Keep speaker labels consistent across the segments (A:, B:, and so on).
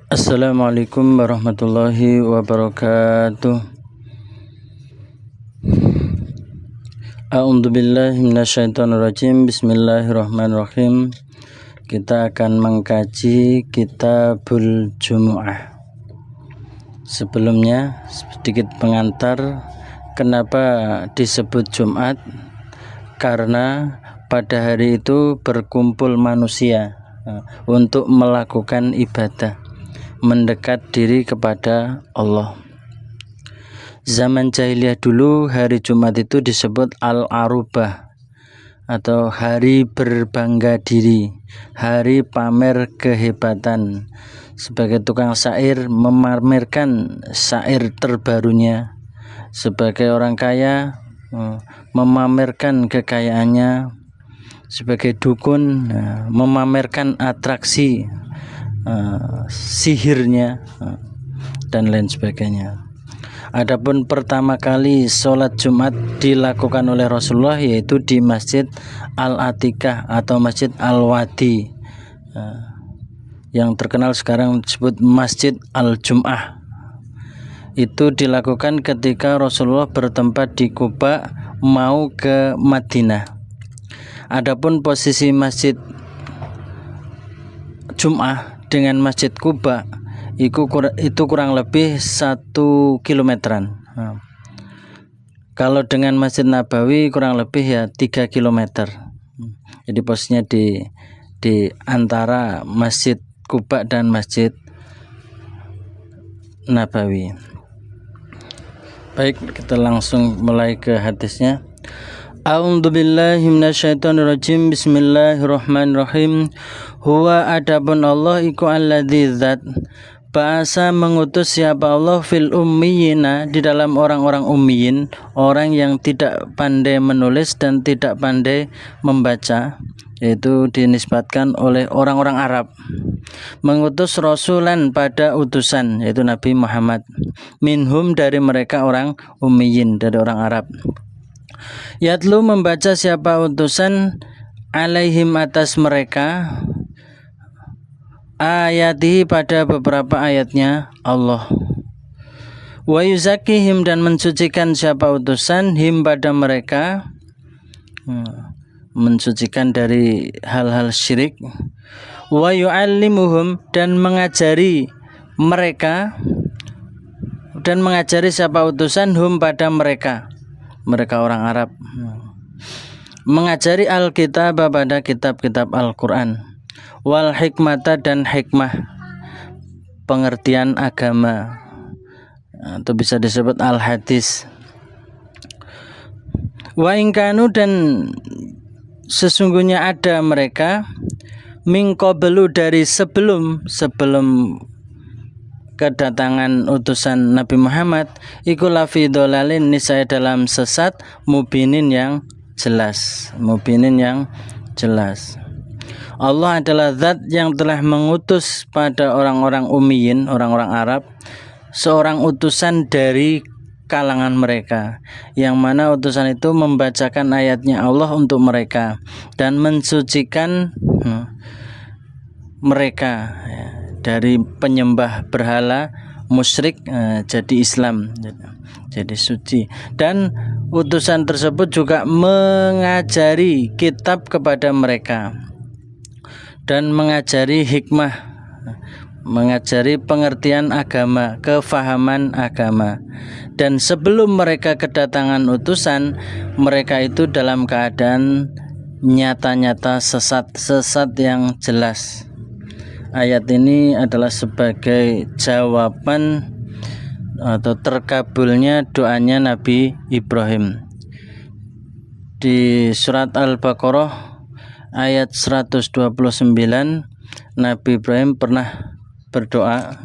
A: Assalamualaikum warahmatullahi wabarakatuh. A'udzu billahi minasyaitonir rajim. Bismillahirrahmanirrahim. Kita akan mengkaji Kitabul Jumu'ah. Sebelumnya sedikit pengantar kenapa disebut Jumat. Karena pada hari itu berkumpul manusia untuk melakukan ibadah, mendekat diri kepada Allah. Zaman jahiliyah dulu hari Jumat itu disebut Al-Arubah atau hari berbangga diri, hari pamer kehebatan. Sebagai tukang syair memamerkan syair terbarunya, sebagai orang kaya memamerkan kekayaannya, sebagai dukun memamerkan atraksi sihirnya dan lain sebagainya. Adapun pertama kali sholat Jumat dilakukan oleh Rasulullah yaitu di Masjid Al-Atiqah atau Masjid Al-Wadi, yang terkenal sekarang disebut Masjid Al-Jum'ah. Itu dilakukan ketika Rasulullah bertempat di Quba mau ke Madinah. Adapun posisi Masjid Jum'ah dengan Masjid Quba itu kurang lebih 1 kilometeran. Kalau dengan Masjid Nabawi kurang lebih ya 3 kilometer. Jadi posisinya di antara Masjid Quba dan Masjid Nabawi. Baik, kita langsung mulai ke hadisnya. A'udzu billahi minasyaitonir rajim. Bismillahirrahmanirrahim. Huwa adabun Allah iku alladzi zat bahasa mengutus siapa Allah fil ummiyina di dalam orang-orang ummiyin, orang yang tidak pandai menulis dan tidak pandai membaca, yaitu dinisbatkan oleh orang-orang Arab. Mengutus rasulan pada utusan, yaitu Nabi Muhammad, minhum dari mereka orang ummiyin, dari orang Arab. Yatlu membaca siapa utusan alaihim atas mereka ayatihi pada beberapa ayatnya Allah. Wa yuzakihim dan mensucikan siapa utusan him pada mereka, mensucikan dari hal-hal syirik. Wa yu'allimuhum dan mengajari mereka, dan mengajari siapa utusan hum pada mereka orang Arab, mengajari Alkitab pada kitab-kitab Al-Quran, wal hikmata dan hikmah, pengertian agama, atau bisa disebut al-hadis. Wa ingkanu dan sesungguhnya ada mereka min qablu dari sebelum kedatangan utusan Nabi Muhammad iku lafi dolalin niscaya dalam sesat mubinin yang jelas. Allah adalah zat yang telah mengutus pada orang-orang ummiyin, orang-orang Arab, seorang utusan dari kalangan mereka, yang mana utusan itu membacakan ayatnya Allah untuk mereka dan mensucikan mereka dari penyembah berhala musyrik jadi Islam, jadi suci. Dan utusan tersebut juga mengajari kitab kepada mereka dan mengajari hikmah, mengajari pengertian agama, kefahaman agama. Dan sebelum mereka kedatangan utusan, mereka itu dalam keadaan nyata-nyata sesat yang jelas. Ayat ini adalah sebagai jawaban atau terkabulnya doanya Nabi Ibrahim. Di surat Al-Baqarah ayat 129, Nabi Ibrahim pernah berdoa.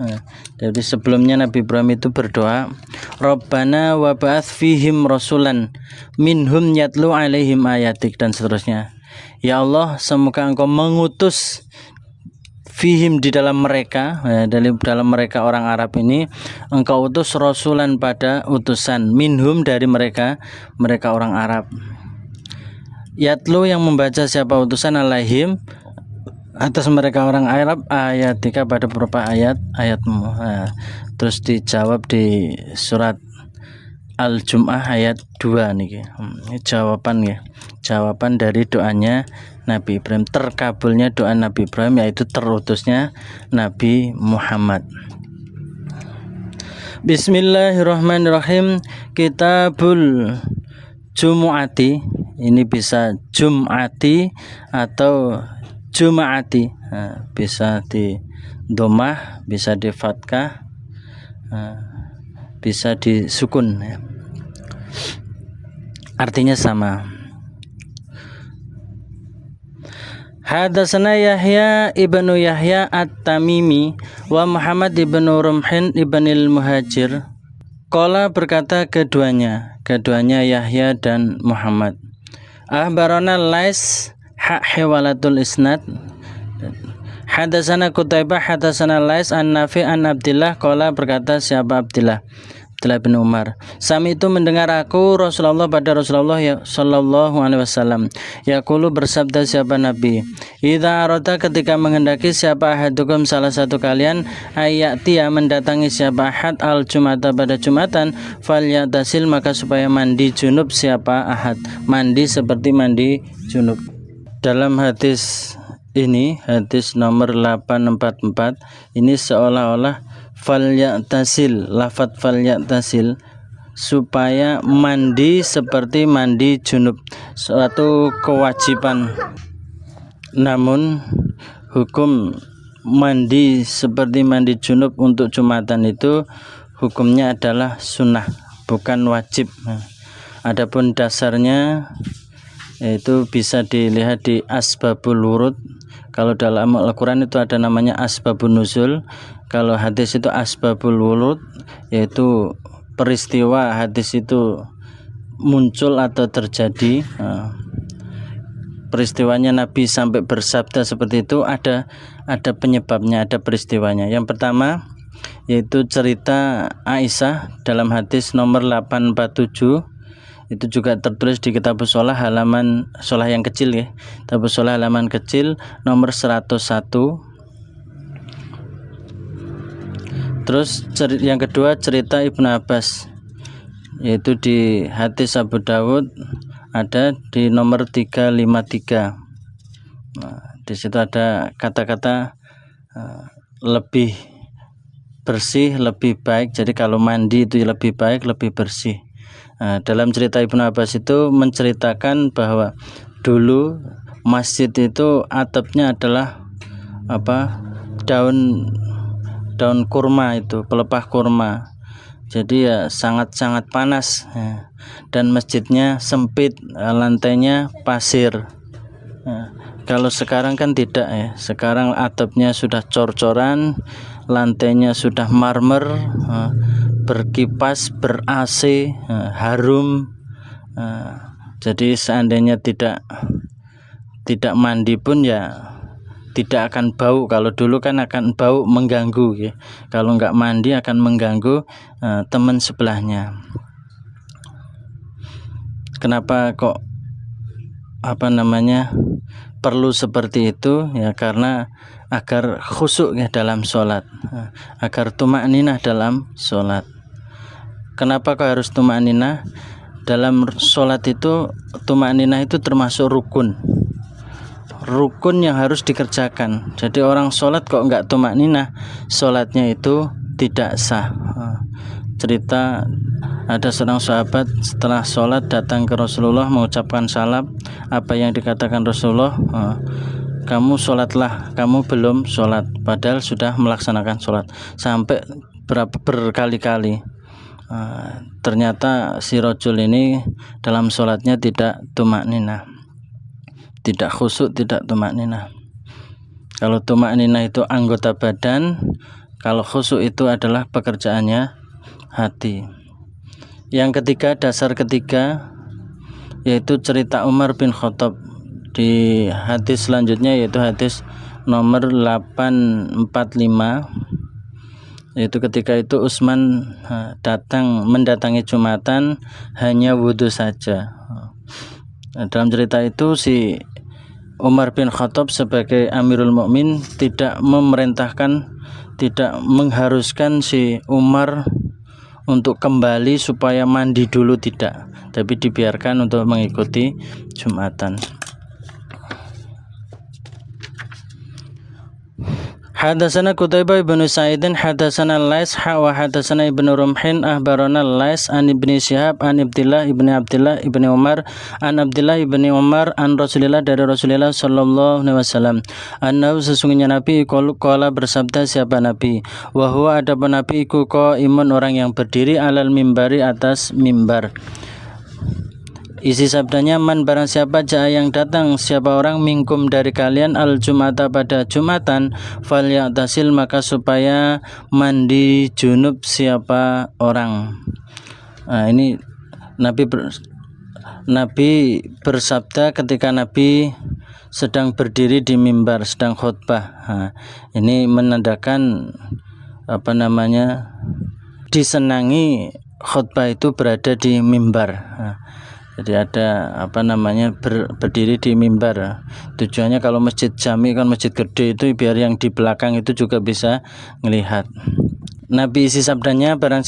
A: Jadi sebelumnya Nabi Ibrahim itu berdoa, Rabbana wa ba'ats fihim rasulan minhum yatlu alaihim ayatik, dan seterusnya. Ya Allah, semoga Engkau mengutus fihim di dalam mereka, dalam mereka orang Arab ini, Engkau utus rasulan pada utusan, minhum dari mereka orang Arab. Yatlu yang membaca siapa utusan alaihim atas mereka orang Arab ayatika pada beberapa ayatmu. Nah, terus dijawab di surat Al-Jum'ah ayat 2 nih. Ini jawaban ya. Jawaban dari doanya Nabi Ibrahim, terkabulnya doa Nabi Ibrahim, yaitu terutusnya Nabi Muhammad. Bismillahirrahmanirrahim. Kitabul Jumu'ati, ini bisa Jum'ati atau Juma'ati, bisa di domah, bisa di fathah, bisa di sukun, artinya sama. Hadatsana Yahya ibnu Yahya At-Tamimi wa Muhammad ibnu Rumhin ibnil Muhajir. Qala berkata keduanya Yahya dan Muhammad. Ahbarana Lais hiwalatul isnad. Hadatsana Qutaibah hadatsana Lais an Nafi an Abdillah. Qala berkata siapa Abdillah bin Umar, Sami itu mendengar aku Rasulullah pada Rasulullah sallallahu alaihi wasallam yaqulu, bersabda siapa Nabi, idza arada ketika menghendaki siapa ahadukum salah satu kalian ayatia mendatangi siapa ahad al jumata pada jumatan falyatasil maka supaya mandi junub siapa ahad, mandi seperti mandi junub. Dalam hadis ini, hadis nomor 844 ini seolah-olah falyatasil, lafadz falyatasil, supaya mandi seperti mandi junub, suatu kewajiban. Namun hukum mandi seperti mandi junub untuk jumatan itu hukumnya adalah sunnah, bukan wajib. Adapun dasarnya yaitu bisa dilihat di asbabul wurud. Kalau dalam Al-Quran itu ada namanya asbabun nuzul. Kalau hadis itu asbabul wurud, yaitu peristiwa hadis itu muncul atau terjadi. Peristiwanya Nabi sampai bersabda seperti itu ada penyebabnya, ada peristiwanya. Yang pertama yaitu cerita Aisyah dalam hadis nomor 847. Itu juga tertulis di Kitabus Shalah halaman Shalah yang kecil ya. Kitabus Shalah halaman kecil nomor 101. Terus yang kedua cerita Ibnu Abbas, yaitu di hadis Abu Dawud ada di nomor 353. Di situ ada kata-kata lebih bersih, lebih baik. Jadi kalau mandi itu lebih baik, lebih bersih. Dalam cerita Ibnu Abbas itu menceritakan bahwa dulu masjid itu atapnya adalah daun kurma, itu pelepah kurma. Jadi ya sangat-sangat panas dan masjidnya sempit, lantainya pasir. Kalau sekarang kan tidak ya. Sekarang atapnya sudah cor-coran, lantainya sudah marmer, berkipas, ber-AC, harum. Jadi seandainya tidak mandi pun ya tidak akan bau. Kalau dulu kan akan bau, mengganggu ya. Kalau nggak mandi akan mengganggu teman sebelahnya. Kenapa kok perlu seperti itu ya? Karena agar khusyuk ya dalam sholat, agar tumakninah dalam sholat. Kenapa kok harus tumakninah? Dalam sholat itu tumakninah itu termasuk rukun yang harus dikerjakan. Jadi orang sholat kok enggak tumakninah, sholatnya itu tidak sah. Cerita ada seorang sahabat setelah sholat datang ke Rasulullah mengucapkan salam. Apa yang dikatakan Rasulullah, kamu sholatlah, kamu belum sholat, padahal sudah melaksanakan sholat sampai berkali-kali. Ternyata si rajul ini dalam sholatnya tidak tumakninah, tidak khusyuk, tidak tumakninah. Kalau tumakninah itu anggota badan, kalau khusyuk itu adalah pekerjaannya hati. Yang ketiga, dasar ketiga, yaitu cerita Umar bin Khattab di hadis selanjutnya, yaitu hadis nomor 845, yaitu ketika itu Utsman mendatangi Jumatan hanya wudhu saja. Dalam cerita itu si Umar bin Khattab sebagai Amirul Mukmin tidak memerintahkan, tidak mengharuskan si Umar untuk kembali supaya mandi dulu, tidak, tapi dibiarkan untuk mengikuti Jumatan. Hadatsana Qutaibah bin Sa'id hadatsana Lais wa hadatsana Ibnu Rumhin akhbarana Lais an Ibnu Syihab an Abdullah ibni Umar an Abdullah ibni Umar an Rasulillah, dari Rasulullah sallallahu alaihi wasallam, annahu sesungguhnya Nabi qala bersabda, siapa Nabi, wa huwa adapun Nabi iku qaimun orang yang berdiri, alal mimbari atas mimbar. Isi sabdanya, man barang siapa jaa yang datang, siapa orang minkum dari kalian al jumata pada Jumatan, fal ya'tasil maka supaya mandi junub siapa orang. Nah, ini Nabi bersabda ketika Nabi sedang berdiri di mimbar, sedang khutbah. Nah, ini menandakan disenangi khutbah itu berada di mimbar. Nah, jadi ada berdiri di mimbar. Tujuannya kalau masjid jami kan masjid gede itu biar yang di belakang itu juga bisa melihat. Nabi isi sabdanya, barang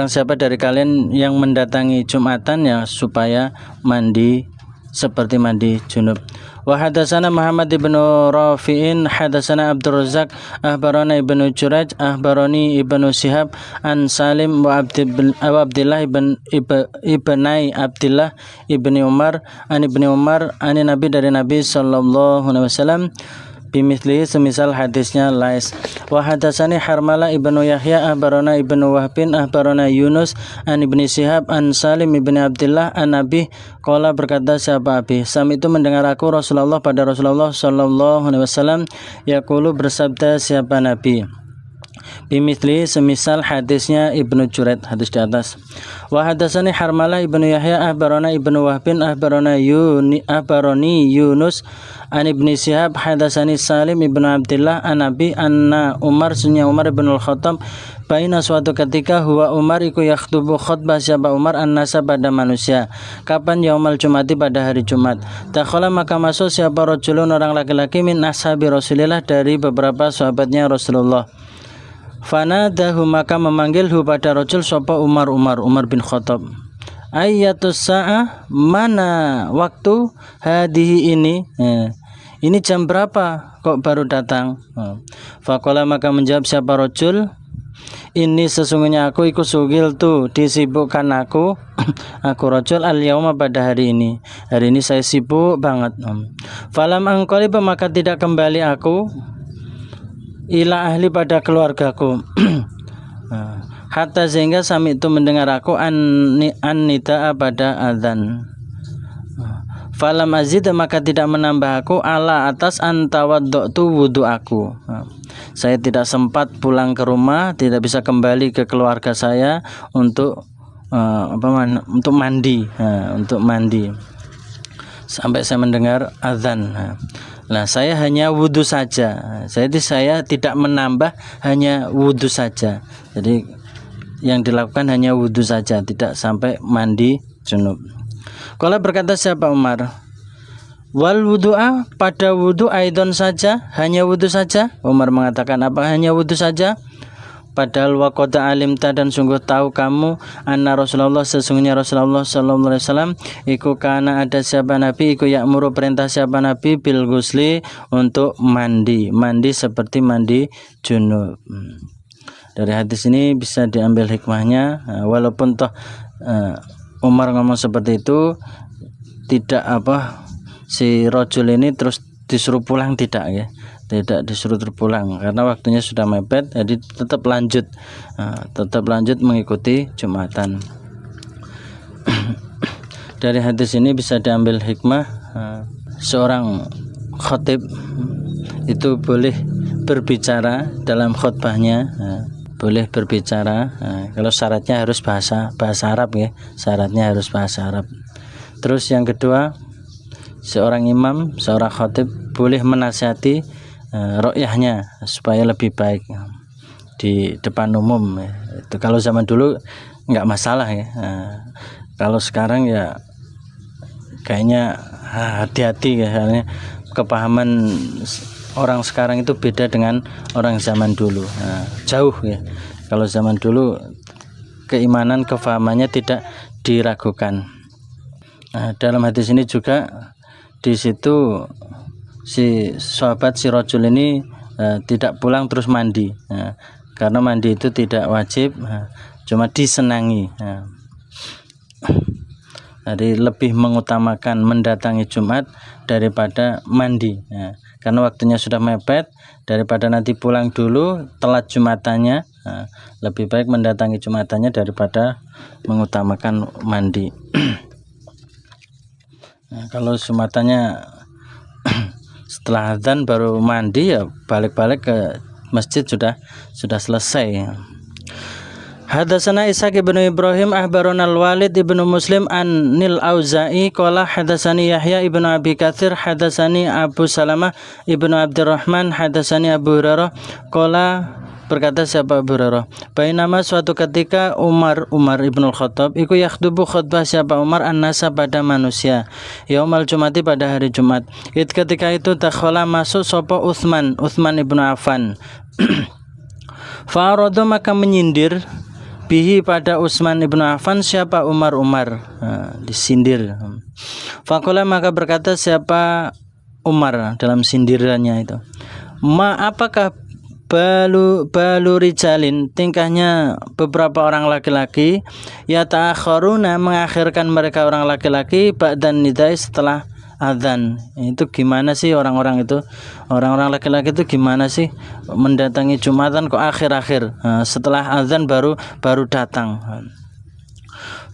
A: siapa dari kalian yang mendatangi Jumatan, ya supaya mandi seperti mandi junub. Wa hadatsana Muhammad ibnu Rafi'in hadatsana Abdul Razzaq akhbarana Ibnu Jurayj akhbarani Ibnu Syihab an Salim wa Abdullah ibnai Abdullah ibni Umar an Ibni Umar an Nabi, dari Nabi sallallahu alaihi wasallam, bimithli semisal hadisnya Lais. Wa hadatsani Harmalah ibnu Yahya akhbarana Ibnu Wahbin akhbarana Yunus an Ibni Syihab an Salim ibni Abdullah an Nabi qala, berkata siapa Abi, sami itu mendengar aku Rasulullah pada Rasulullah sallallahu alaihi wasallam, yaqulu bersabda siapa Nabi, bimithli semisal hadisnya Ibnu Jurayj, hadis di atas. Wa hadatsani Harmalah ibnu Yahya akhbarana Ibnu Wahbin akhbarana Yunus an Ibni Syihab hadatsani Salim ibnu Abdullah an Nabi anna Umar, sunya Umar bin Al-Khattab, baina suatu ketika huwa Umar iku yakhtubu khutbah siapa Umar an-nasa pada manusia, kapan, yaumal jumati pada hari Jumat. Dakhala maka masuk siapa rajulun orang laki-laki min ashabi Rasulillah, dari beberapa sahabatnya Rasulullah. Fanadahu maka memanggilhu pada rajul sapa Umar bin Khattab, ayatus sa'ah, mana waktu, hadihi ini jam berapa kok baru datang. Faqala maka menjawab siapa rajul, ini sesungguhnya aku ikut sugil tu, disibukkan aku rajul al yauma pada hari ini saya sibuk banget. Falam anqalib maka tidak kembali aku ila ahli pada keluargaku hatta sehingga sami itu mendengar aku an nidaa pada azan. Falam azid maka tidak menambah aku ala atas antawaddu wudu aku. Saya tidak sempat pulang ke rumah, tidak bisa kembali ke keluarga saya untuk mandi sampai saya mendengar azan. Nah, saya hanya wudu saja. Jadi saya tidak menambah, hanya wudu saja. Jadi yang dilakukan hanya wudu saja, tidak sampai mandi junub. Kalau berkata siapa Umar, wal wudu'a, pada wudu aidon saja, hanya wudu saja. Umar mengatakan, apa hanya wudu saja? Padahal waqad alimta, dan sungguh tahu kamu, anna Rasulullah, sesungguhnya Rasulullah sallallahu alaihi wasallam iku kana ada siapa Nabi iku ya'muru, perintah siapa Nabi, bil ghusli, untuk mandi seperti mandi junub. Dari hadis ini bisa diambil hikmahnya, walaupun toh Umar ngomong seperti itu, tidak si rajul ini terus disuruh pulang, tidak disuruh terpulang, karena waktunya sudah mepet, jadi tetap lanjut mengikuti Jumatan. Dari hadis ini bisa diambil hikmah, seorang khatib itu boleh berbicara dalam khutbahnya, boleh berbicara, kalau syaratnya harus bahasa Arab ya, syaratnya harus bahasa Arab. Terus yang kedua, seorang imam, seorang khatib boleh menasihati ru'yahnya supaya lebih baik di depan umum. Itu kalau zaman dulu nggak masalah ya. Kalau sekarang ya kayaknya hati-hati ya, kepahaman orang sekarang itu beda dengan orang zaman dulu. Jauh ya. Kalau zaman dulu keimanan, kefahamannya tidak diragukan. Dalam hadis ini juga di situ si sahabat si rajul ini tidak pulang terus mandi, karena mandi itu tidak wajib, cuma disenangi. Jadi lebih mengutamakan mendatangi Jumat daripada mandi, karena waktunya sudah mepet. Daripada nanti pulang dulu telat Jumatannya, lebih baik mendatangi Jumatannya daripada mengutamakan mandi. Kalau Jumatannya setelah adzan baru mandi, ya balik-balik ke masjid sudah selesai. Hadatsana Ishaq ibnu Ibrahim akhbarana al-Walid ibnu Muslim an-Nil Auza'i qala hadatsani Yahya ibnu Abi Katsir hadatsani Abu Salamah ibnu Abdurrahman hadatsani Abu Hurairah qala, berkata siapa Abu Hurairah, bainama suatu ketika Umar ibnu Khattab iku yakhdubu khutbah siapa Umar an-nasa pada manusia yaumal Jumati pada hari Jumat. Ketika itu dakhala masuk sapa Utsman ibnu Affan fa'arada maka menyindir bihi pada Utsman ibnu Affan siapa Umar, disindir. Faqala maka berkata siapa Umar dalam sindirannya itu, apakah balu rijalin, tingkahnya beberapa orang laki-laki, ya ta'akharuna mengakhirkan mereka orang laki-laki ba'dan nidai setelah adzan. Itu gimana sih orang-orang laki-laki itu gimana sih mendatangi Jumatan kok akhir-akhir, setelah adzan baru datang.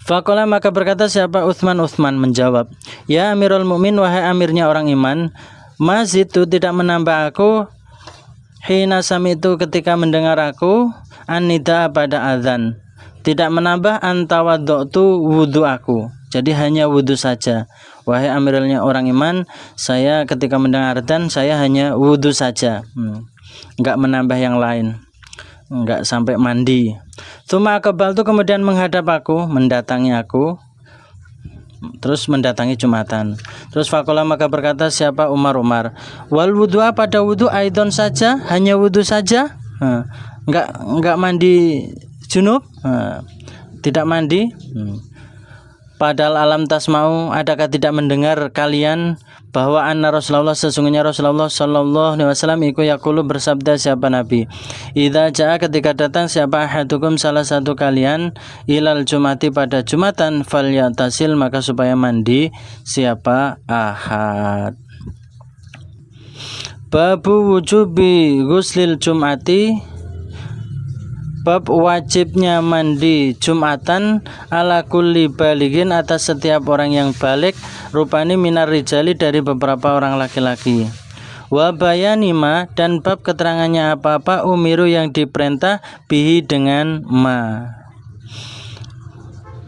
A: Faqala maka berkata siapa Utsman menjawab, ya Amirul Mukmin, wahai amirnya orang iman, mazitu tidak menambah aku hina sami'tu ketika mendengar aku an-nida pada adzan, tidak menambah antawaddu wudu aku, jadi hanya wudu saja. Wahai amirulnya orang iman, saya ketika mendengar adzan saya hanya wudu saja, enggak menambah yang lain, enggak sampai mandi. Tsumma aqbaltu, kemudian menghadap aku, mendatangi aku, terus mendatangi Jumatan. Terus faqala maka berkata siapa Umar, wal wudu'a pada wudu aidon saja, hanya wudu saja, enggak mandi junub, tidak mandi. Padahal alam tasma'u, adakah tidak mendengar kalian bahwa anna Rasulullah, sesungguhnya Rasulullah sallallahu alaihi wasallam iku yaqulu, bersabda siapa Nabi, idza jaa, ketika datang siapa ahadukum, salah satu kalian, ilal Jumati pada Jumatan, falyatasil, maka supaya mandi siapa ahad. Babu wujubi ghuslil Jum'ati, bab wajibnya mandi Jumatan ala kulli balighin, atas setiap orang yang balik, rupani minar rijali, dari beberapa orang laki-laki. Wa bayanima, dan bab keterangannya apa-apa umiru yang diperintah bihi dengan ma.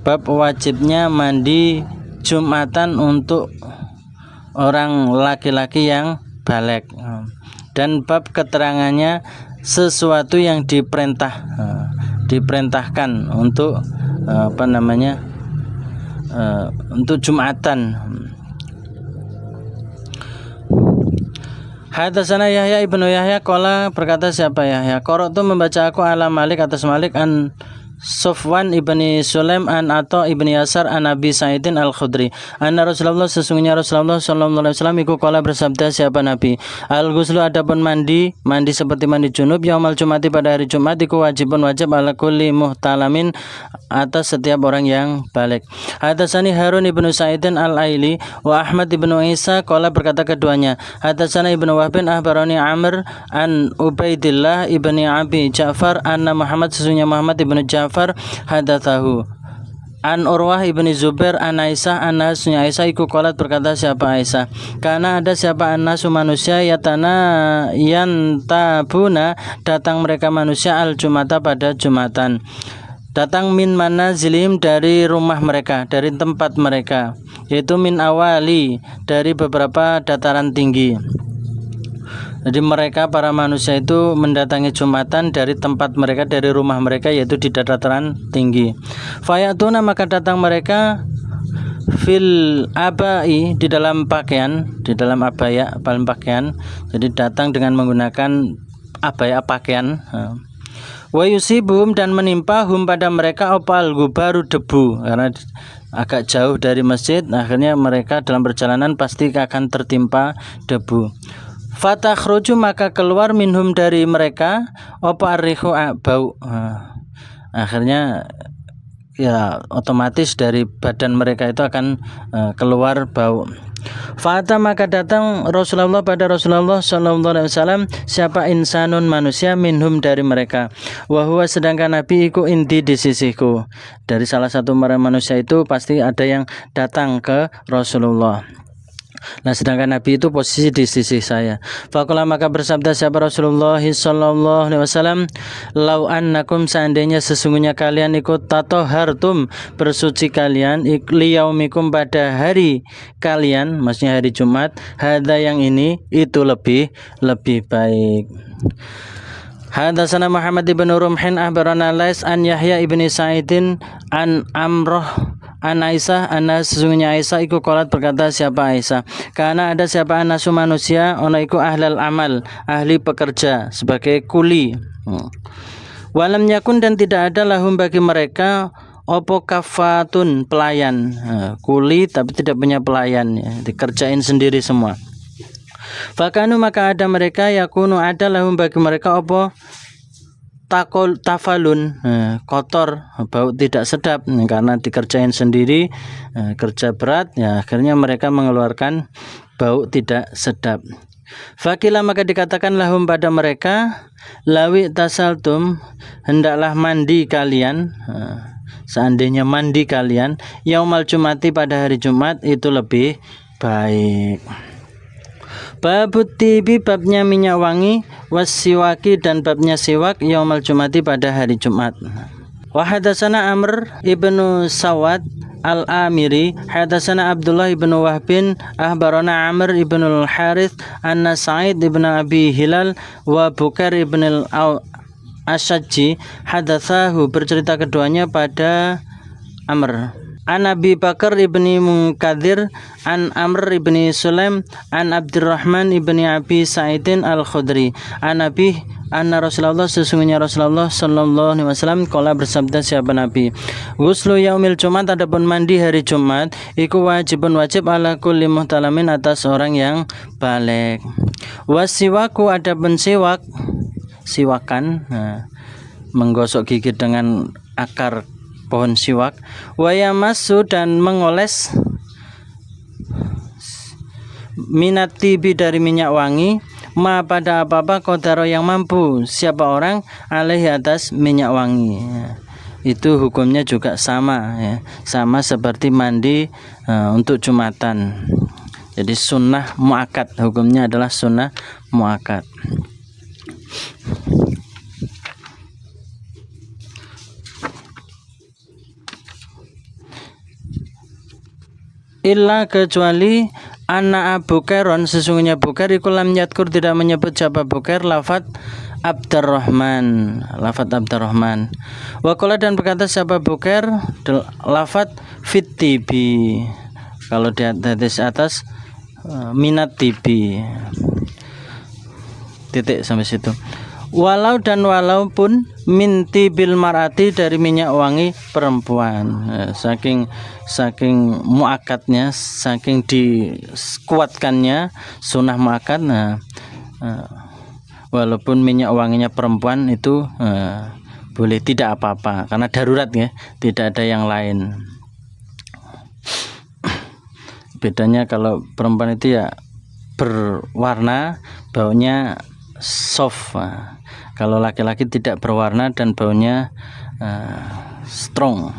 A: Bab wajibnya mandi Jumatan untuk orang laki-laki yang balik, dan bab keterangannya sesuatu yang diperintahkan untuk untuk Jumatan. Hadatsana Yahya ibnu Yahya qala, berkata siapa Yahya, qara'tu membaca aku ala Malik atas Malik an Sufwan ibni Sulaim an Atha ibni Yasar an Abi Sa'idin al-Khudri anna Rasulullah, sesungguhnya Rasulullah sallallahu alaihi wasallam iku qala, bersabda siapa Nabi, al-ghuslu, adapun mandi seperti mandi junub, yaumal Jumati pada hari Jumat, iku wajib ala kulli muhtalamin, atas setiap orang yang balik. Hadatsani Harun ibnu Sa'idin al-Aili wa Ahmad ibnu Isa qala, berkata keduanya, hadatsana ibnu Wahbin ahbarani Amr an Ubaidillah ibni Abi Ja'far anna Muhammad, sesungguhnya Muhammad ibnu Ja'far hadatsahu an Urwah ibni Zubair an Aisyah anna, sesungguhnya Aisyah iku qalat, berkata siapa Aisyah, karena ada siapa annasu manusia, yantabuna, datang mereka manusia al Jumata pada Jumatan, datang min manazilihim, dari rumah mereka, dari tempat mereka, yaitu min awali, dari beberapa dataran tinggi. Jadi mereka para manusia itu mendatangi Jumatan dari tempat mereka, dari rumah mereka, yaitu di dataran tinggi. Fayatuna, maka datang mereka fil abai, di dalam pakaian, di dalam abaya, dalam pakaian. Jadi datang dengan menggunakan abaya, pakaian. Wa yusibum, dan menimpahum pada mereka opal gubaru, debu, karena agak jauh dari masjid, akhirnya mereka dalam perjalanan pasti akan tertimpa debu. Fatakhruju, maka keluar minhum, dari mereka, apa arrihu, bau. Akhirnya ya otomatis dari badan mereka itu akan keluar bau. Fata, maka datang Rasulullah pada Rasulullah sallallahu alaihi wasallam, siapa insanun, manusia, minhum, dari mereka, wa huwa, sedangkan Nabi iku indi, di sisiku. Dari salah satu manusia itu pasti ada yang datang ke Rasulullah. Nah, sedangkan Nabi itu posisi di sisi saya. Faqala, maka bersabda siapa Rasulullah sallallahu alaihi wasallam, lau annakum, seandainya sesungguhnya kalian ikut tatohartum, bersuci kalian, liyaumikum, pada hari kalian, maksudnya hari Jumat, hadza, yang ini, itu lebih baik. Hadatsana Muhammad ibn Rumhin akhbarana Lais an Yahya ibni Sa'idin an Amroh an Aisyah, anna, sesungguhnya Aisyah iku qalat, berkata siapa Aisyah, karena ada siapa anasu, manusia, ono iku ahlal amal, ahli pekerja, sebagai kuli. Walam yakun, dan tidak ada lahum, bagi mereka, opo kafatun, pelayan. Kuli tapi tidak punya pelayan, ya, dikerjain sendiri semua. Fakanu, maka ada mereka, yakunu, ada lahum, bagi mereka, opo tafalun, kotor, bau tidak sedap, karena dikerjain sendiri, kerja berat, ya akhirnya mereka mengeluarkan bau tidak sedap. Fakila, maka dikatakan lahum, pada mereka, lawi tasaltum, hendaklah mandi kalian, seandainya mandi kalian, yaumal jumati, pada hari Jumat, itu lebih baik. Babut tibi, babnya minyak wangi, wasiwaki, dan babnya siwak, yaumal jumati, pada hari Jumat. Wa hadatsana Amr ibnu Sawad al-Amiri, hadatsana Abdullah ibnu Wahbin, ahbarana Amr ibnu al-Harith, anna Sa'id ibnu Abi Hilal wa Bukair ibnu al-Ashajji, hadatsahu, bercerita keduanya pada Amr. An Abi Bakar ibni Munkadir, an Amr ibni Sulaim, an Abdurrahman ibni Abi Sa'idin al-Khudri, an Abi, anna Rasulullah, sesungguhnya Rasulullah sallallahu alaihi wasallam, qala, bersabda siapa Nabi, ghuslu yaumil Jumat, adapun mandi hari Jumat, iku wajibun, wajib, ala kulli muhtalamin, atas orang yang baligh. Wasiwaku, adapun siwak, siwakan, menggosok gigi dengan akar pohon siwak, wayamasu, dan mengoles, minat tibi, dari minyak wangi, ma, pada apa-apa, kodaro, yang mampu siapa orang, alaihi, atas minyak wangi. Itu hukumnya juga sama, ya, sama seperti mandi untuk Jumatan. Jadi sunnah muakkad, hukumnya adalah sunnah muakkad. Illa, kecuali anna Bukairun, sesungguhnya Bukair iku lam yadkur, tidak menyebut siapa Bukair lafat Abdurrahman, lafat Abdurrahman. Wa qala, dan berkata siapa Bukair lafat fitibi, kalau di atas minat tibi, titik sampai situ. Walau, dan walaupun, minti bil mar'ati, dari minyak wangi perempuan. Saking muakatnya, saking dikuatkannya sunnah muakat. Walaupun minyak wanginya perempuan itu boleh, tidak apa-apa, karena darurat, ya, tidak ada yang lain. Bedanya kalau perempuan itu ya berwarna, baunya soft. Kalau laki-laki tidak berwarna dan baunya strong.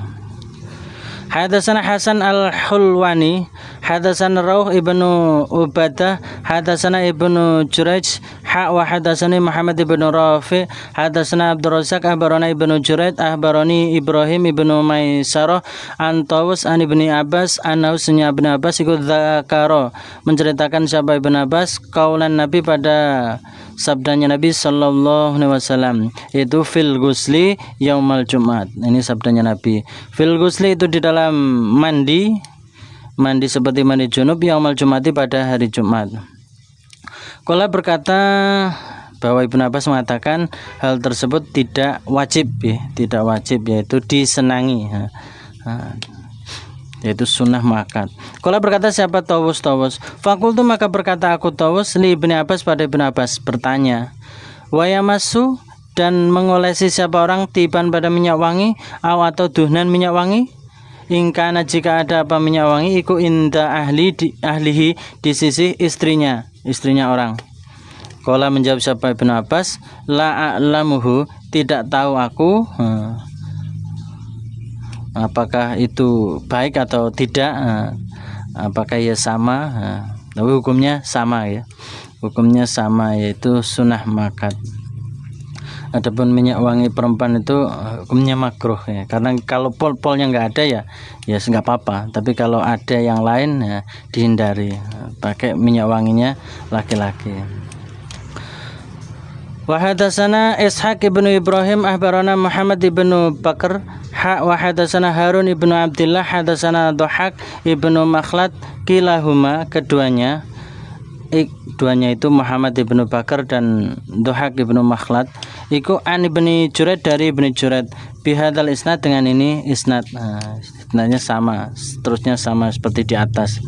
A: Hadatsana Hasan al-Hulwani, hadatsana Rauh ibnu Ubadah, hadatsana ibnu Jurayj, wa hadatsani Muhammad ibnu Rafi, hadatsana Abdul Razak, ahbarana ibnu Jurayd, ahbarani Ibrahim ibnu Maisarah, an Tawus an ibni Abbas, annausnya ibnu Abbas ikut dzakaro, menceritakan siapa ibnu Abbas, kaulan Nabi, pada sabdanya Nabi sallallahu alaihi wasallam, itu fil ghusli yaumal Jumat. Ini sabdanya Nabi. Fil ghusli itu di dalam mandi mandi seperti mandi junub yaumal jumati pada hari Jumat. Qala berkata bahwa Ibnu Abbas mengatakan hal tersebut tidak wajib ya, tidak wajib, yaitu disenangi, yaitu sunnah muakkad. Qala berkata siapa Tawus, fakultu maka berkata aku Tawus li Ibnu Abbas pada Ibnu Abbas bertanya, wa yamasu dan mengolesi siapa orang tiban pada minyak wangi atau duhnan minyak wangi, ingkana jika ada apa minyak wangi iku inda ahlihi di sisi istrinya orang. Qala menjawab siapa Ibnu Abbas, la a'lamuhu tidak tahu aku apakah itu baik atau tidak, apakah ya sama, tapi hukumnya sama ya, hukumnya sama yaitu sunnah muakkad. Adapun minyak wangi perempuan itu hukumnya makruh ya, karena kalau polnya nggak ada ya nggak apa-apa, tapi kalau ada yang lain ya dihindari, pakai minyak wanginya laki-laki. Wa hadatsana Ishaq ibnu Ibrahim ahbarana Muhammad ibnu Bakar wa hadatsana Harun ibnu Abdullah hadatsana Dhahak ibnu Makhlad kilahuma keduanya itu Muhammad ibnu Bakar dan Dhahak ibnu Makhlad iku an ibni Juraid dari Ibnu Juraid bihadzal isnad dengan ini isnad. Isnadnya sama, seterusnya sama seperti di atas.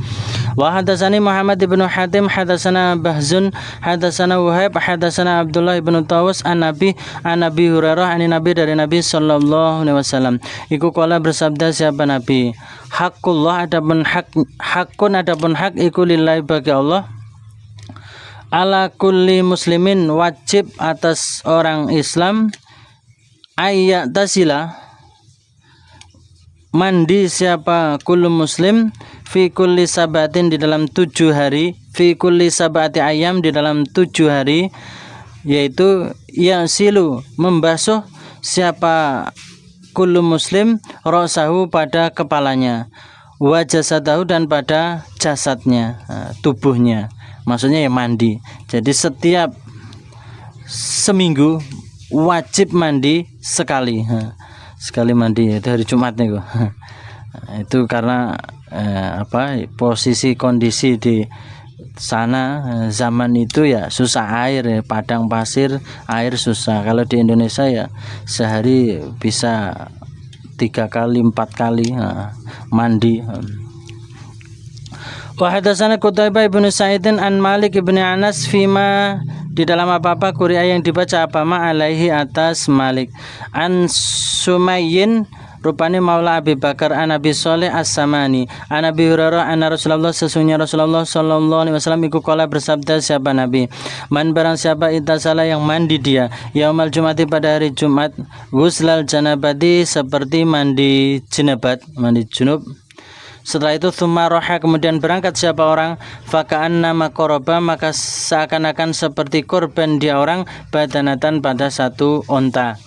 A: Wa hadatsani Muhammad ibnu Hatim hadatsana Bahzun hadatsana Wahab hadatsana Abdullah ibnu Tawus an Nabi Hurairah an Nabi dari Nabi sallallahu alaihi wasallam iku qala bersabda siapa Nabi, haqqullah adapun hak iku lillahi bagi Allah, ala kulli muslimin wajib atas orang Islam ayyatasila mandi siapa kullu muslim fi kulli sabatin di dalam 7 hari, fi kulli sabati ayam di dalam 7 hari, yaitu yasilu membasuh siapa kullu muslim rasahu pada kepalanya, wa jasadahu dan pada jasadnya, tubuhnya, maksudnya ya mandi. Jadi setiap seminggu wajib mandi sekali mandi, itu hari Jumat nih kok. Itu karena posisi kondisi di sana zaman itu ya susah air ya, padang pasir, air susah. Kalau di Indonesia ya sehari bisa 3 kali 4 kali mandi. Wa hadatsana Qutaibah ibnu Sa'idin an Malik ibnu Anas fima di dalam apa-apa Qur'an yang dibaca apa ma alaihi atas Malik an Sumayyin rupane maula Abi Bakar an Abi Shalih As-Samani an Abi Hurairah anna Rasulullah sesungguhnya Rasulullah sallallahu alaihi wasallam iku qala bersabda siapa Nabi, man barang siapa itasala yang mandi dia yaumal jumati pada hari Jumat ghuslal janabati seperti mandi jenabat, mandi junub. Setelah itu tsumma roha kemudian berangkat siapa orang faka'an nama koroba maka seakan-akan seperti korban dia orang badanatan pada satu onta.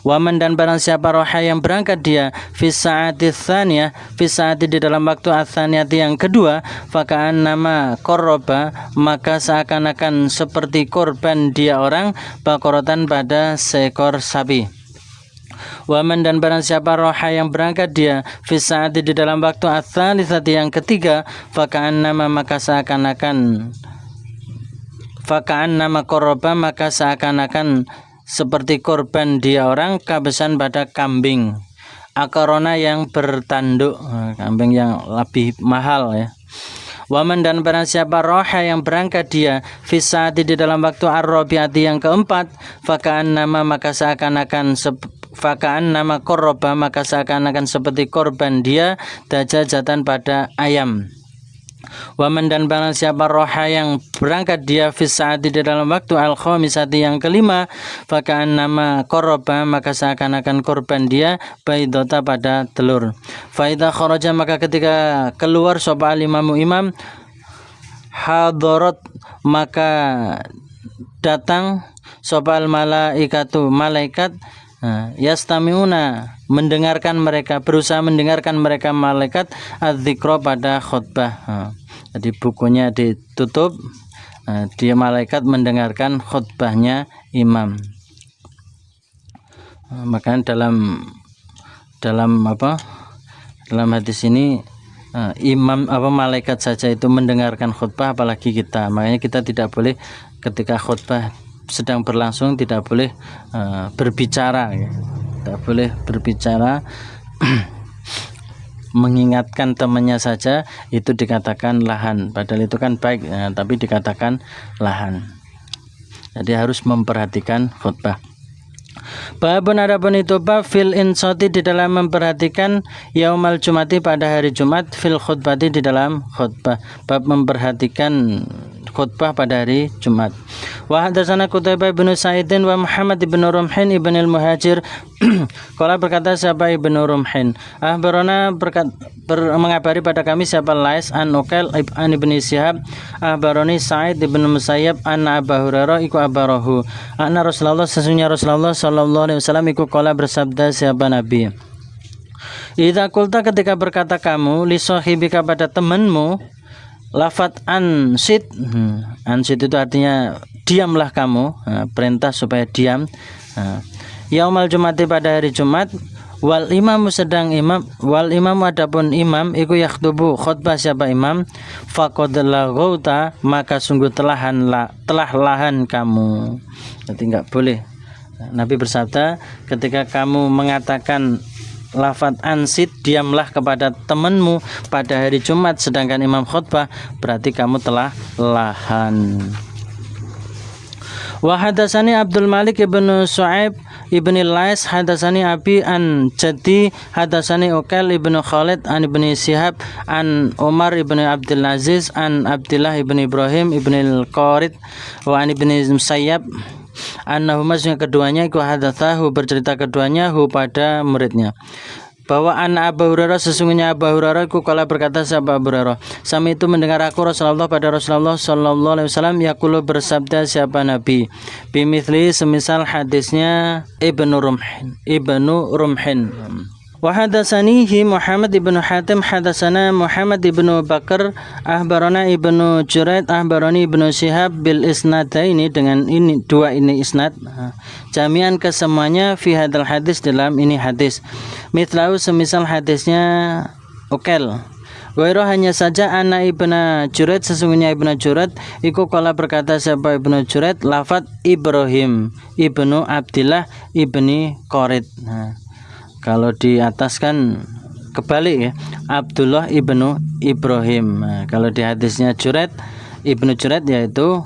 A: Waman dan barang siapa roha yang berangkat dia fisa'ati tsaniyah fisa'ati di dalam waktu atsaniyati yang kedua faka'an nama koroba maka seakan-akan seperti korban dia orang bakorotan pada seekor sapi. Waman dan barang siapa roha yang berangkat dia fisa'ati di dalam waktu ats-tsalitsati yang ketiga faka'an nama maka seakan-akan koroba maka seakan-akan seperti korban dia orang kabesan pada kambing akarona yang bertanduk, kambing yang lebih mahal ya. Waman dan barang siapa roha yang berangkat dia fisa'ati di dalam waktu ar-rabi'ati yang keempat faka'an nama maka seakan-akan koroba maka seakan-akan seperti korban dia dajajatan pada ayam. Waman dan barang siapa roha yang berangkat dia fisa'ati di dalam waktu al-khamisati yang kelima faka'an nama koroba maka seakan-akan korban dia baidota pada telur. Faida kharaja maka ketika keluar sopa al-imamu imam hadarat maka datang sopa al-malaikatu malaikat yastamiuna mendengarkan mereka, berusaha mendengarkan mereka malaikat adzikra pada khutbah. Jadi bukunya ditutup, dia malaikat mendengarkan khutbahnya imam. Maka dalam hadis ini imam malaikat saja itu mendengarkan khutbah, apalagi kita. Makanya kita tidak boleh ketika khutbah sedang berlangsung tidak boleh berbicara, ya. Tidak boleh berbicara. Mengingatkan temannya saja itu dikatakan lahan, padahal itu kan baik, tapi dikatakan lahan. Jadi harus memperhatikan khutbah. Babun adapun itu bab fil insati di dalam memperhatikan yaumal jumati pada hari Jumat, fil khutbati di dalam khutbah. Bab memperhatikan khutbah pada hari Jumat. Wa hadatsana Qutaibah bin Sa'idin wa Muhammad bin Rumhin ibn al-Muhajir. Qala berkata siapa Ibnu Rumhin, ahbarana mengabari pada kami siapa Lais an Uqail an Ibnu Syihab, ahbarani Sa'id bin Musayyab an Abu Hurairah iku abarahu anna Rasulullah sesungguhnya Rasulullah sallallahu alaihi wasallam iku qala bersabda siapa Nabi, idza qulta ketika berkata kamu li sahibika pada temanmu, lafat ansit. Ansit itu artinya diamlah kamu, perintah supaya diam. Yaumal jumati pada hari Jumat, wal imamu sedang imam, wal imamu adapun imam iku yakhtubu khutbah siapa imam, faqad laghauta maka sungguh telah lahan kamu. Jadi enggak boleh. Nabi bersabda ketika kamu mengatakan lafaz ansit, diamlah kepada temanmu pada hari Jumat sedangkan imam khutbah, berarti kamu telah lahan. Wa hadatsani Abdul Malik ibn Su'aib ibn Lais hadatsani Abi an Jaddi hadatsani Uqail ibn Khalid an ibn Syihab an Umar ibn Abdul Aziz an Abdullah ibn Ibrahim ibn al-Qarid wa an ibn Musayyab annahuma keduanya iku hadatsahu bercerita keduanya pada muridnya bahwa Abu Hurairah sesungguhnya Abu Hurairah iku kala berkata siapa Abu Hurairah, sami itu mendengar aku Rasulullah pada Rasulullah sallallahu alaihi wasallam yaqulu bersabda siapa Nabi, bimithli semisal hadisnya Ibnu Rumhin. Wa hadatsanihi Muhammad ibn Hatim hadatsana Muhammad ibn Bakar ahbarana ibnu Juraid ahbarani ibnu Syihab bil isnadaini dengan ini dua ini isnad jami'an kesemuanya fi hadal hadis dalam ini hadis mithlahu semisal hadisnya Uqail. Wairo hanya saja anak ibnu Juraid sesungguhnya ibnu Juraid iku kala berkata siapa ibnu Juraid lafaz Ibrahim ibnu Abdillah ibni Qarid. Kalau di atas kan kebalik ya, Abdullah ibnu Ibrahim. Kalau di hadisnya Juraid, ibnu Juraid yaitu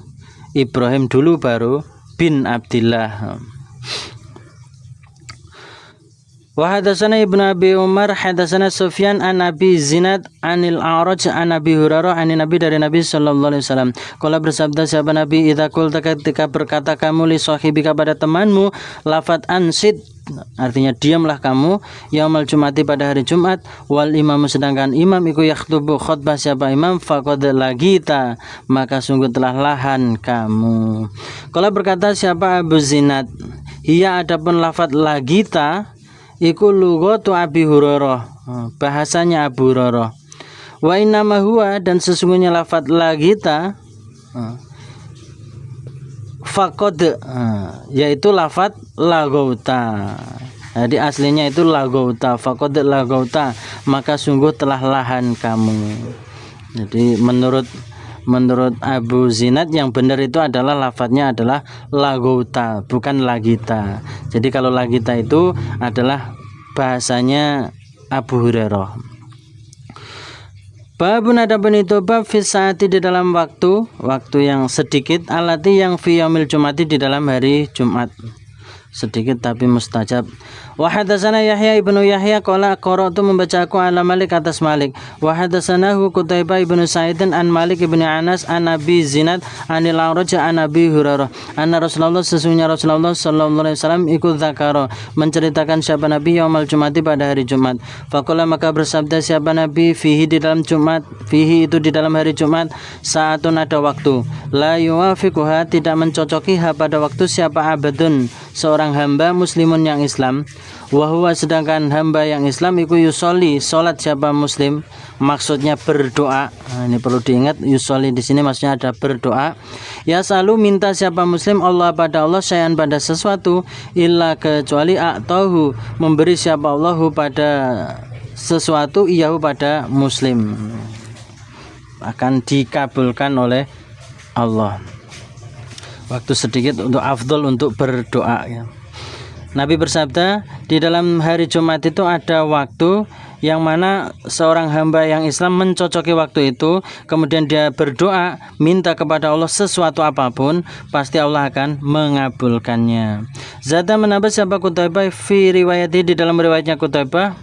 A: Ibrahim dulu baru bin Abdillah. Wa hadatsana Ibnu Abi Umar hadatsana Sufyan an Abi Zinad anil A'raj an Abi Hurairah an Nabi dari Nabi sallallahu alaihi wasallam. Qala bersabda sahabat Nabi, idza qulta ketika berkata kamu li sahibika pada temanmu, lafat ansid artinya diamlah kamu, yaumal jumati pada hari Jumat, wal imamu sedangkan imam iku yakhtubu khutbah siapa imam, faqad lagita maka sungguh telah lahan kamu. Qala berkata siapa Abu Zinad, hiya adapun lafat lagita iku lughatu Abi Hurairah, bahasanya Abu Hurairah. Wa innama huwa dan sesungguhnya lafaz lagita faqad yaitu lafaz lagauta. Jadi aslinya itu lagauta, faqad lagauta maka sungguh telah lahan kamu. Jadi menurut Abu Zinad yang benar itu adalah lafadznya adalah lagauta bukan lagita. Jadi kalau lagita itu adalah bahasanya Abu Hurairah. Babun adapun itu bab fi saati di dalam waktu yang sedikit alati yang fi yaumil jumati di dalam hari Jumat. Sedikit tapi mustajab. Wa hadatsana Yahya ibnu Yahya qala qara'tu membaca aku ala Malik atas Malik. Wa hadatsanahu Qutaibah ibnu Sa'idin an Malik ibnu Anas an Abi Zinad anil A'raj an Abi Hurairah anna Rasulullah sesungguhnya Rasulullah sallallahu alaihi wasallam ikut zakara menceritakan siapa Nabi yaumal jumati pada hari Jumat. Faqala maka bersabda siapa Nabi fihi di dalam Jumat, fihi itu di dalam hari Jumat saatun ada waktu la yuwafiquha tidak mencocokiha pada waktu siapa abadun seorang hamba muslimun yang Islam, wahwa sedangkan hamba yang Islam iku yusolli salat siapa muslim, maksudnya berdoa. Ini perlu diingat, yusolli di sini maksudnya ada berdoa. Ya selalu minta siapa muslim Allah pada Allah syai'an pada sesuatu illa kecuali a'tahu memberi siapa Allahu pada sesuatu iyahu pada muslim, akan dikabulkan oleh Allah. Waktu sedikit untuk afdol untuk berdoa ya. Nabi bersabda, di dalam hari Jumat itu ada waktu yang mana seorang hamba yang Islam mencocoki waktu itu, kemudian dia berdoa, minta kepada Allah sesuatu apapun, pasti Allah akan mengabulkannya. Zada menambah siapa Qutaibah fi riwayati, di dalam riwayatnya Qutaibah,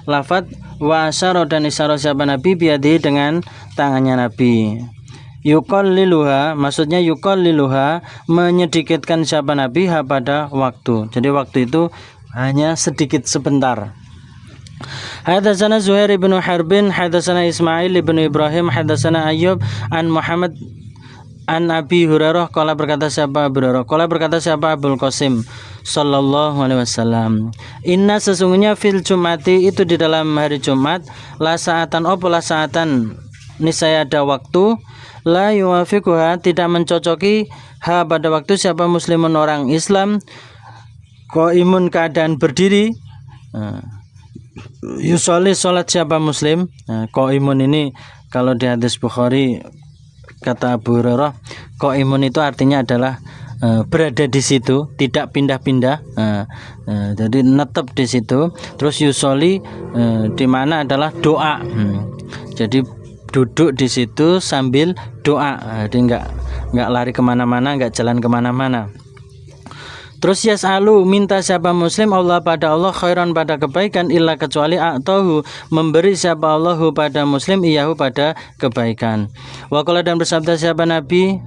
A: lafad wa asyara, dan isyarah siapa Nabi biadi, dengan tangannya Nabi. Yuqalliluha, maksudnya yuqalliluha, menyedikitkan siapa Nabi pada waktu. Jadi waktu itu hanya sedikit, sebentar. Hadatsana Zuhair ibn Harbin, hadatsana Ismail ibn Ibrahim, hadatsana Ayyub an Muhammad an Abi Hurairah, qala berkata siapa Abu Hurairah, qala berkata siapa Abul Qasim sallallahu alaihi wasallam, inna sesungguhnya fil Jumati, itu di dalam hari Jumat, la saatan opola saatan, niscaya ada waktu, la yuwafiquha, tidak mencocoki, ha pada waktu siapa muslimun orang Islam, qaimun keadaan berdiri, yusolli sholat siapa muslim. Qaimun ini kalau di hadis Bukhari kata Abu Hurairah, qaimun itu artinya adalah berada di situ, tidak pindah-pindah, jadi netep di situ. Terus yusolli di mana adalah doa, jadi duduk di situ sambil doa, jadi nggak lari kemana-mana, nggak jalan kemana-mana. Terus yas'alu, minta siapa muslim Allah pada Allah, khairan pada kebaikan, illa kecuali a'tahu, memberi siapa Allahu pada muslim iyahu pada kebaikan. Wa qala, dan bersabda siapa Nabi,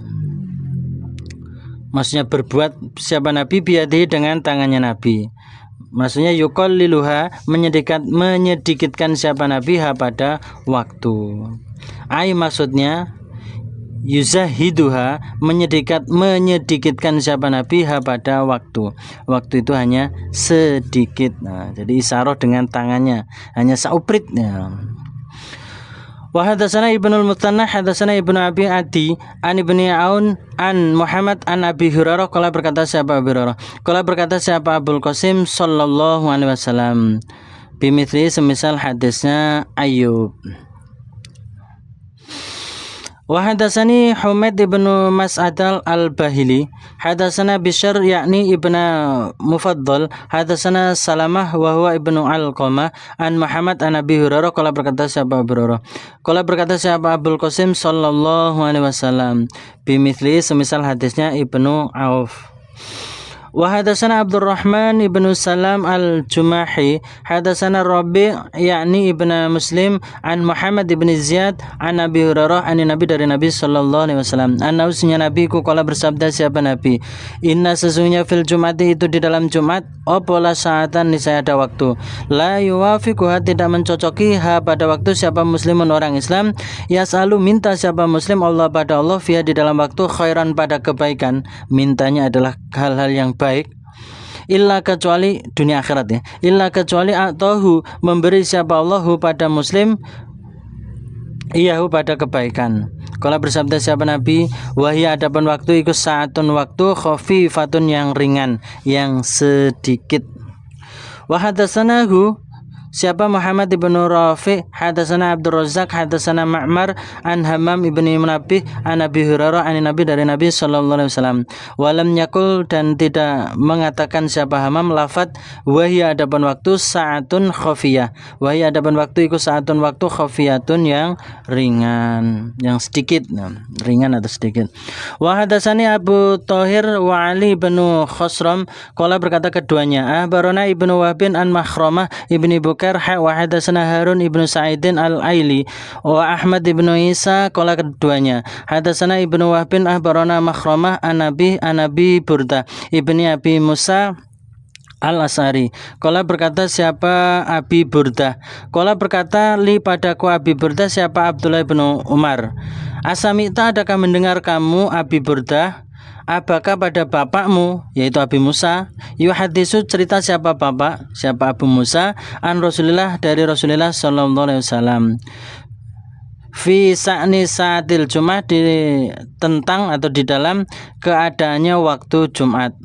A: maksudnya berbuat siapa Nabi biadihi, dengan tangannya Nabi, maksudnya yuqalliluha, menyedikitkan siapa Nabi pada waktu. Ai maksudnya yuzahiduha, menyedikitkan siapa Nabi pada waktu. Waktu itu hanya sedikit. Jadi isyarah dengan tangannya, hanya saupritnya. Wa hadatsana Ibnul Muthanna, hadatsana Ibnu Abi Adi, an Ibni Aun, an Muhammad, an Abi Hurairah, qala berkata siapa Abu Hurairah, qala berkata siapa Abul Qasim sallallahu alaihi wasallam, bimithli, semisal hadisnya Ayyub. Wa hadatsani Humaid ibn Mas'ad al-Bahili, hadatsana Bishr yakni ibn Mufaddal, hadatsana Salamah wa huwa ibnu Alqamah, an Muhammad an Abi Hurairah, qala berkata siapa Abu Hurairah, qala berkata siapa Abul Qasim sallallahu alaihi wasallam, bimithli, semisal hadisnya Ibnu Auf. Wa hadatsana Abdurrahman ibnu Salam al-Jumahi, hadatsana Rabi' yakni ibnu Muslim, an Muhammad ibn Ziyad, an Abi Hurairah, an Nabi, dari Nabi sallallahu alaihi wasallam, annausnya Nabi ku qala bersabda siapa Nabi, inna sesungguhnya fil Jumati, itu di dalam Jumat, opola saatan, niscaya ada waktu, la yuwafiquha, tidak mencocoki, ha pada waktu siapa muslimun orang Islam, yas'alu, minta siapa muslim Allah pada Allah, fiha di dalam waktu, khairan pada kebaikan, mintanya adalah hal-hal yang baik, illa kecuali dunia akhirat ya, illa kecuali a'tahu, memberi siapa Allahu pada muslim iyahu pada kebaikan. Kalau bersabda siapa Nabi, wahia adapun waktu ikut saatun waktu, khafifatun yang ringan, yang sedikit. Wa hadatsanahu siapa Muhammad ibn Rafi, hadatsana Abdul Razzaq, hadatsana Ma'mar, an Hammam ibn Munabbih, an Abi Hurairah, an Nabi, dari Nabi sallallahu alaihi wasallam, walam yakul, dan tidak mengatakan siapa Hammam lafad wahia adapun waktu saatun khafiyah, wahia adapun waktu ikut saatun waktu khafiyatun yang ringan, yang sedikit, ringan atau sedikit. Wa hadatsani Abu Thahir wa Ali ibn Khosram, qala berkata keduanya, ahbarana ibnu Wahbin an Makhramah ibni wa hadatsana Harun ibnu Sa'idin al-Aili wa Ahmad ibnu Isa, qala keduanya, hadatsana ibnu Wahbin ahbarana Makhramah an Abi Burda ibni Abi Musa Al-Asari, qala berkata siapa Abi Burda, qala berkata li padaku Abi Burda siapa Abdullah bin Umar, asamita, adakah mendengar kamu Abi Burda, abaka pada bapakmu, yaitu Abi Musa, yuhadisu, cerita siapa bapak, siapa Abu Musa, an Rasulillah, dari Rasulullah sallallahu alaihi wasallam, fi sa'ni sa'atil Jum'ah, di tentang atau di dalam keadaannya waktu Jumat.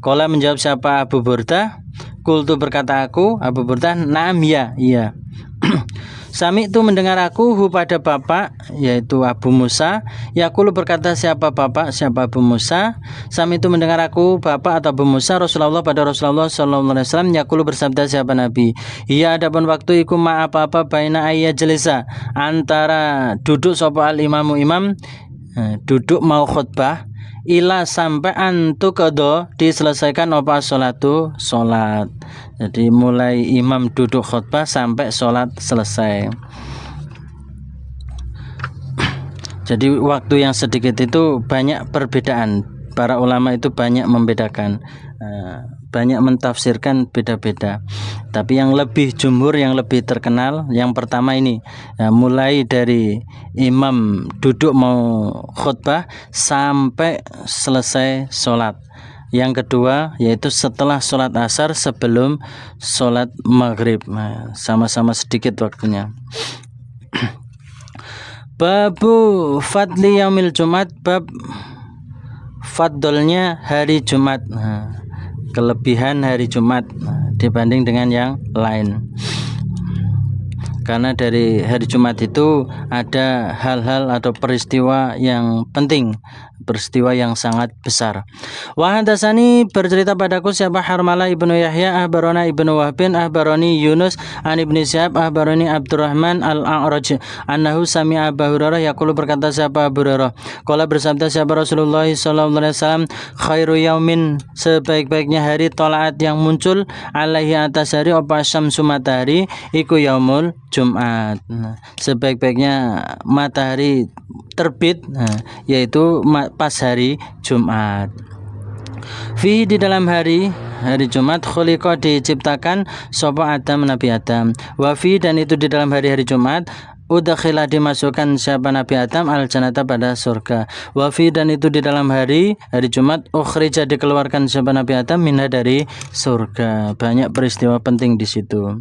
A: Qala menjawab siapa Abu Burdah? Qultu berkata aku Abu Burdah, na'am ya, iya. Sami itu mendengar aku hu pada bapak yaitu Abu Musa. Yaqulu berkata siapa bapak? Siapa Abu Musa? Sami itu mendengar aku bapak atau Abu Musa Rasulullah pada Rasulullah sallallahu alaihi wasallam. Yaqulu bersabda siapa Nabi? Iya adapun waktu iku ma apa-apa baina ayya jelisa antara duduk sapa al imamu imam duduk mau khutbah ila sampai antu kodo diselesaikan apa sholatu sholat. Jadi mulai imam duduk khutbah sampai sholat selesai. Jadi waktu yang sedikit itu banyak perbedaan. Para ulama itu banyak membedakan, banyak mentafsirkan beda-beda. Tapi yang lebih jumhur, yang lebih terkenal, yang pertama ini mulai dari imam duduk mau khutbah sampai selesai sholat. Yang kedua yaitu setelah sholat asar sebelum sholat maghrib, sama-sama sedikit waktunya. Babu fadli yaumil Jumat, bab fadlnya hari Jumat, kelebihan hari Jumat dibanding dengan yang lain. Karena dari hari Jumat itu ada hal-hal atau peristiwa yang penting, peristiwa yang sangat besar. Wa hadatsani bercerita padaku siapa Harmalah ibnu Yahya ahbarana ibnu Wahbin ahbarani Yunus an ibni Syihab ahbarani Abdurrahman al-A'raj annahu sami'a Abu Hurairah yaqulu berkata siapa Abu Hurairah qala bersabda siapa Rasulullah sallallahu alaihi wasallam khairu yaumin sebaik-baiknya hari tolaat yang muncul alaihi atas hari apa syamsu matahari iku yaumul Jumat. Sebaik-baiknya matahari terbit yaitu pas hari Jumat. Fi di dalam hari Jumat khuliqa diciptakan sapa Adam Nabi Adam. Wa fi dan itu di dalam hari Jumat udkhila dimasukkan siapa Nabi Adam al jannata pada surga. Wa fi dan itu di dalam hari Jumat ukhrija dikeluarkan siapa Nabi Adam minha dari surga. Banyak peristiwa penting di situ.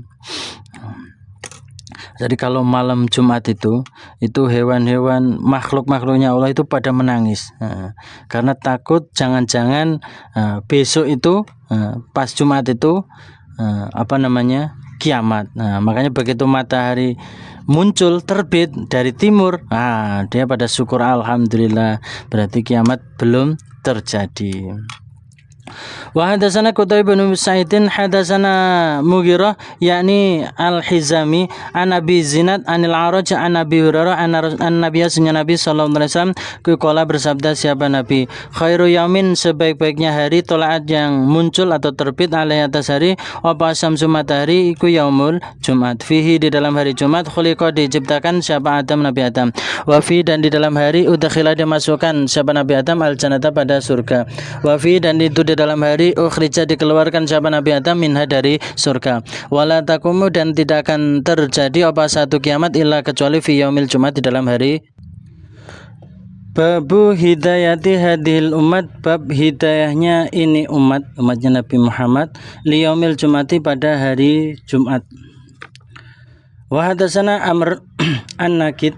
A: Jadi kalau malam Jumat itu hewan-hewan makhluk-makhluknya Allah itu pada menangis karena takut jangan-jangan besok itu pas Jumat itu kiamat. Makanya begitu matahari muncul terbit dari timur, dia pada syukur alhamdulillah, berarti kiamat belum terjadi. Wa hadatsana Qutaiba bin Sa'idin hadatsana Mughirah yakni Al-Hizami an Abi Zinad anil A'raj an Abi Hurairah an Nabi sallallahu alaihi wasallam qala bersabda siapa Nabi khairu yaumin sebaik-baiknya hari tolaat yang muncul atau terbit alaihi atas hari apa syamsu matahari iku yaumul Jumat. Fihi di dalam hari Jumat khuliqa diciptakan siapa Adam Nabi Adam. Wa fi dan di dalam hari udkhila dimasukkan siapa Nabi Adam al jannata pada surga. Wa fi dan itu di dalam hari ukhrija dikeluarkan siapa Nabi Adam minha dari surga. Wala taqumu dan tidak akan terjadi apa satu kiamat illa kecuali fi yaumil Jumat di dalam hari. Babu hidayati hadhil umat, bab hidayahnya ini umatnya Nabi Muhammad li yaumil Jumati pada hari Jumat. Wa hadatsana Amr an-Nakid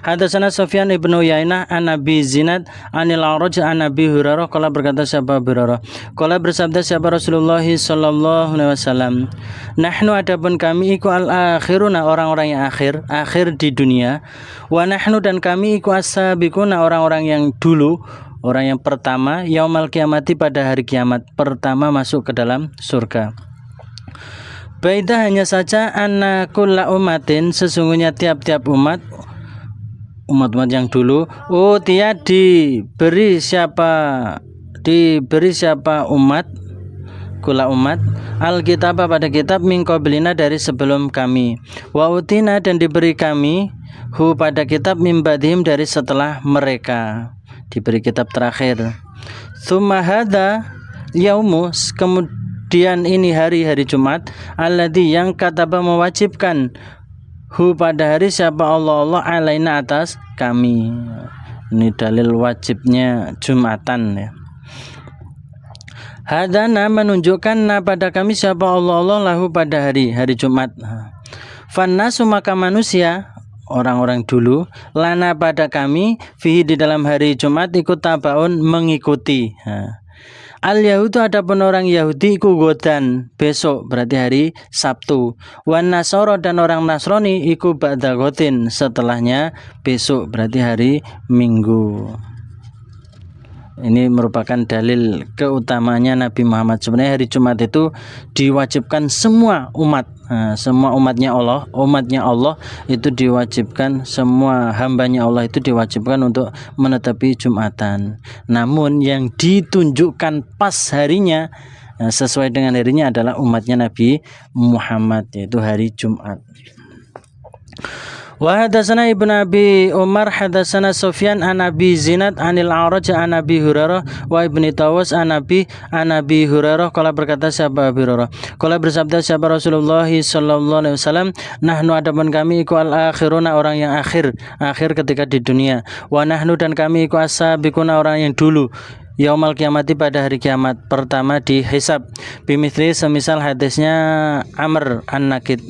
A: hadatsana Sufyan ibnu Uyainah an Abi Zinad anil A'raj an Abi Hurairah qala berkata siapa Abu Hurairah qala bersabda siapa Rasulullah sallallahu alaihi wasallam nahnu adapun kami iku al-akhiruna orang-orang yang akhir di dunia wa nahnu dan kami iku as-sabiquna orang-orang yang dulu, orang yang pertama yaumal kiamati pada hari kiamat pertama masuk ke dalam surga. Beda hanya saja anna kulla umatin sesungguhnya tiap-tiap umat yang dulu dia diberi siapa umat kulla umat alkitab pada kitab min qablina dari sebelum kami wa utina dan diberi kami hu pada kitab min ba'dihim dari setelah mereka diberi kitab terakhir. Tsumma hadza yaumu kemudian ini hari Jumat alladzi yang kataba mewajibkan hu pada hari siapa Allah alaina atas kami. Ini dalil wajibnya Jumatan ya. Hadana menunjukkan pada kami siapa Allah lahu pada hari Jumat. Fannasu maka manusia orang-orang dulu lana pada kami fihi di dalam hari Jumat ikut tabaun mengikuti. Al-Yahudu adapun orang Yahudi iku godan besok berarti hari Sabtu. Wan Nasoro dan orang Nasrani iku ba'da gotin setelahnya besok berarti hari Minggu. Ini merupakan dalil keutamanya Nabi Muhammad. Sebenarnya hari Jumat itu diwajibkan semua umat, semua umatnya Allah itu diwajibkan, semua hambanya Allah itu diwajibkan untuk menetapi Jumatan. Namun yang ditunjukkan pas harinya sesuai dengan harinya adalah umatnya Nabi Muhammad, yaitu hari Jumat. Wa hadatsana Ibnu Abi Umar hadatsana Sufyan an Abi Zinad anil A'raj an Abi Hurairah wa Ibnu Tawus an Abi Hurairah qala berkata siapa Abi Hurairah qala bersabda siapa Rasulullah sallallahu alaihi wasallam nahnu adapun kami iku al-akhiruna orang yang akhir ketika di dunia wa nahnu dan kami iku as-sabiquna orang yang dulu Yaumal kiamati pada hari kiamat pertama dihisab bimithli semisal hadisnya Amr an-Nakid.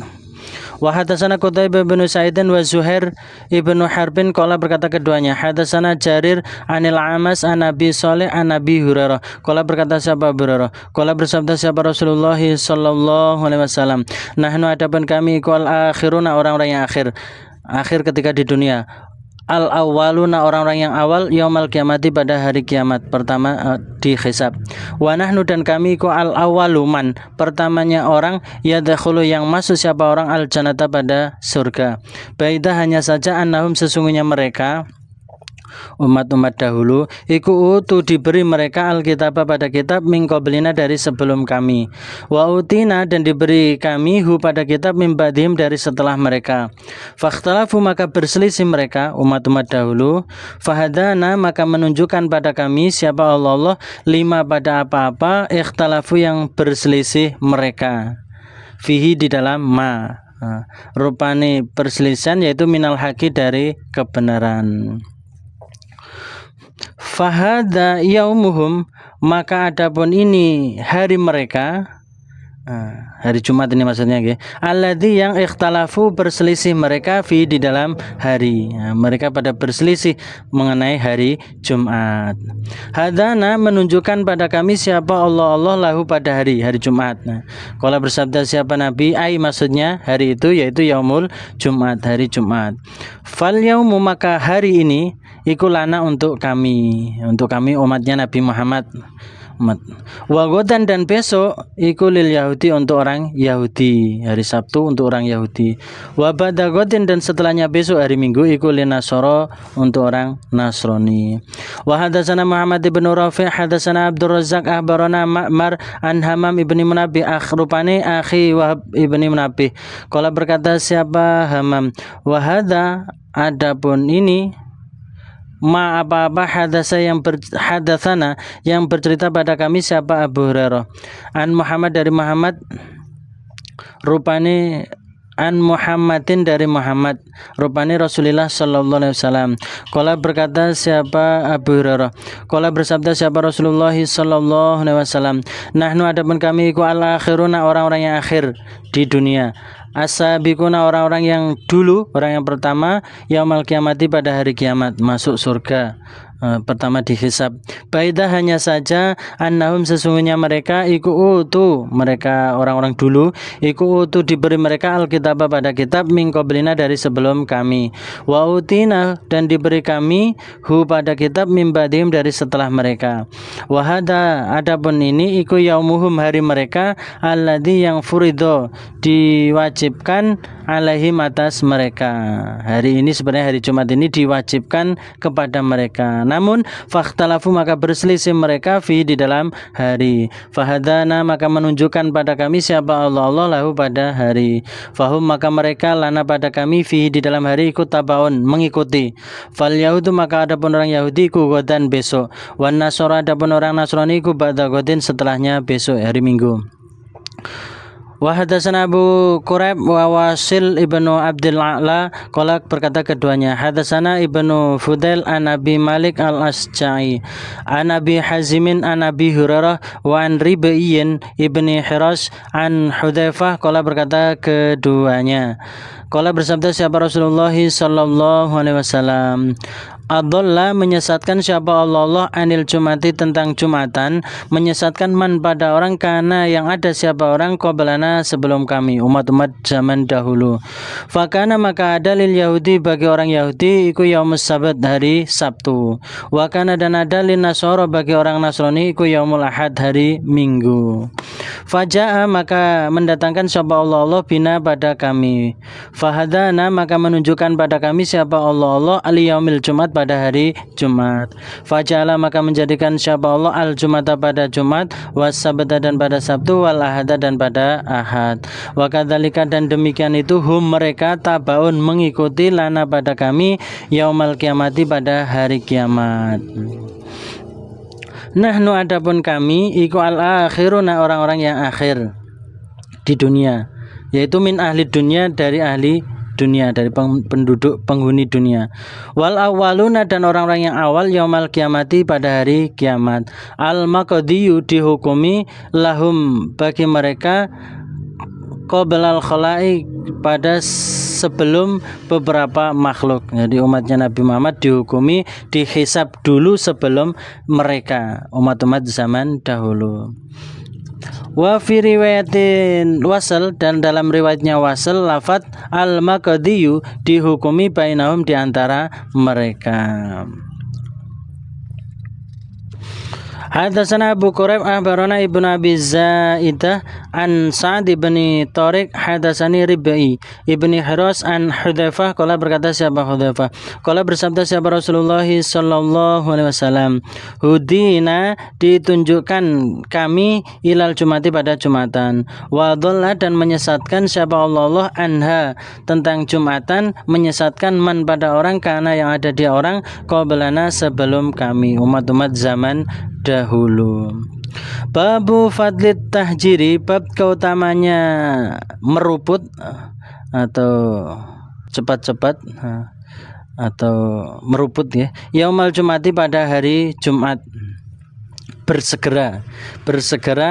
A: Wa hadatsana Qutaibah bin Sa'id wa Zuhair ibnu Harbin qala berkata keduanya hadatsana Jarir anil Amas an Nabi Shalih an Nabi Hurairah qala berkata siapa Hurairah qala bersabda siapa Rasulullah sallallahu alaihi wasallam nahnu adapun kami iku al-akhiruna orang-orang yang akhir ketika di dunia al-awwaluna orang-orang yang awal yaumal kiamati pada hari kiamat pertama dihisab wa nahnu dan kami iku al-awwaluman pertamanya orang yadkhulu yang masuk siapa orang al-jannata pada surga baida hanya saja annahum sesungguhnya mereka umat-umat dahulu iku utu diberi mereka alkitab pada kitab min qablina dari sebelum kami wa utina dan diberi kami hu pada kitab min ba'dihim dari setelah mereka fakhtalafu maka berselisih mereka umat-umat dahulu fahadana maka menunjukkan pada kami siapa Allah lima pada apa-apa ikhtalafu yang berselisih mereka fihi di dalam ma rupane perselisihan yaitu minal haqi dari kebenaran. Fahada yaumuhum maka adapun ini hari mereka hari Jumat ini maksudnya alladzi yang ikhtalafu berselisih mereka fi di dalam hari mereka pada berselisih mengenai hari Jumat. Hadana menunjukkan pada kami siapa Allah lahu pada hari Jumat. Kalau bersabda siapa Nabi maksudnya hari itu yaitu yaumul Jumat, hari Jumat. Fal yaumu maka hari ini iku lana untuk kami umatnya Nabi Muhammad Wagodan dan besok iku lil Yahudi untuk orang Yahudi, hari Sabtu untuk orang Yahudi. Wabadagotin dan setelahnya besok hari Minggu iku lil Nasoro untuk orang Nasrani. Wa hadatsana Muhammad ibn Rafi' hadatsana Abdul Razzaq akhbarana Ma'mar an Hamam ibni Munabbih akhrupani akhi Wahab ibni Munabbih. Qala berkata siapa Hamam wa hadza adapun ini ma apa-apa hadatsana yang bercerita pada kami siapa Abu Hurairah an Muhammad dari Muhammad rupani an Muhammadin dari Muhammad rupani Rasulullah sallallahu alaihi wasallam. Qala berkata siapa Abu Hurairah qala bersabda siapa Rasulullah sallallahu alaihi wasallam nahnu adapun kami iku al-akhiruna orang-orang yang akhir di dunia as-sabiquna orang-orang yang dulu, orang yang pertama yaumul kiamati pada hari kiamat masuk surga pertama dihisab. Baidah hanya saja annahum sesungguhnya mereka iku utu mereka orang-orang dulu iku utu diberi mereka alkitab pada kitab min qablina dari sebelum kami wa utina dan diberi kami hu pada kitab min ba'dihim dari setelah mereka wa hada adapun ini iku yaumuhum hari mereka alladzi yang furido diwajibkan alaihim atas mereka. Hari ini sebenarnya hari Jumat ini diwajibkan kepada mereka. Namun fakhtalafu maka berselisih mereka fi di dalam hari. Fahadana maka menunjukkan pada kami siapa Allah lahu pada hari. Fahum maka mereka lana pada kami fi di dalam hari ikut tabaun mengikuti. Fal yahudu maka adapun orang Yahudi ku godan besok. Wan nasara adapun orang Nasrani ku ba'da godin setelahnya besok hari Minggu. Wa hadatsana Abu Quraib wa Wasil ibnu Abdul A'la qala berkata keduanya hadatsana Ibnu Fudail an Abi Malik al-Asja'i an Abi Hazimin an Abi Hurairah wa an Ribaiyin ibni Hiras an Hudzaifah qala berkata keduanya qala bersabda siapa Rasulullah sallallahu alaihi wasallam Adalla menyesatkan siapa Allah anil jumati tentang Jumatan, menyesatkan man pada orang kana yang ada siapa orang qablana sebelum kami, umat-umat zaman dahulu. Fakana maka ada lil Yahudi bagi orang Yahudi iku yaumus sabat hari Sabtu. Wakana dan ada lin Nasara bagi orang Nasrani iku yaumul Ahad hari Minggu. Faja'a maka mendatangkan siapa Allah bina pada kami. Fahadana maka menunjukkan pada kami siapa Allah al-yaumil Jumat pada hari Jumat. Faja'ala maka menjadikan siapa Allah al-Jumata pada Jumat, was-sabata dan pada Sabtu, wal ahada dan pada Ahad. Wa kadzalika dan demikian itu hum mereka tabaun mengikuti lana pada kami yaumal kiamati pada hari kiamat. Nahnu adapun kami iku al-akhiruna orang-orang yang akhir di dunia, yaitu min ahli dunia dari ahli dunia, dari penduduk penghuni dunia. Wal awaluna dan orang-orang yang awal yaumal kiamati pada hari kiamat. Al-maqdiyu dihukumi lahum bagi mereka qoblal khalaiq pada sebelum beberapa makhluk. Jadi umatnya Nabi Muhammad dihukumi dihisab dulu sebelum mereka, umat-umat zaman dahulu. Wa fi riwayatin wasal dan dalam riwayatnya wasal lafaz al-maqdiyu dihukumi bainahum di antara mereka. Hadatsana Abu Quraib akhbarana Ibnu Abi Zaidah an Sa'd bin Tariq hadatsani Rib'i Ibni Hiras an Hudzaifah qala berkata siapa Hudzaifah qala bersabda siapa Rasulullah sallallahu alaihi wasallam hudina ditunjukkan kami ilal Jumati pada Jumatan wa dhalla dan menyesatkan siapa Allah anha tentang Jumatan menyesatkan man pada orang karena yang ada dia orang qablana sebelum kami umat-umat zaman dahulu. Babu fadlit tahjiri, bab keutamanya meruput atau cepat-cepat atau meruput ya. Yaumal Jumati pada hari Jumat. Bersegera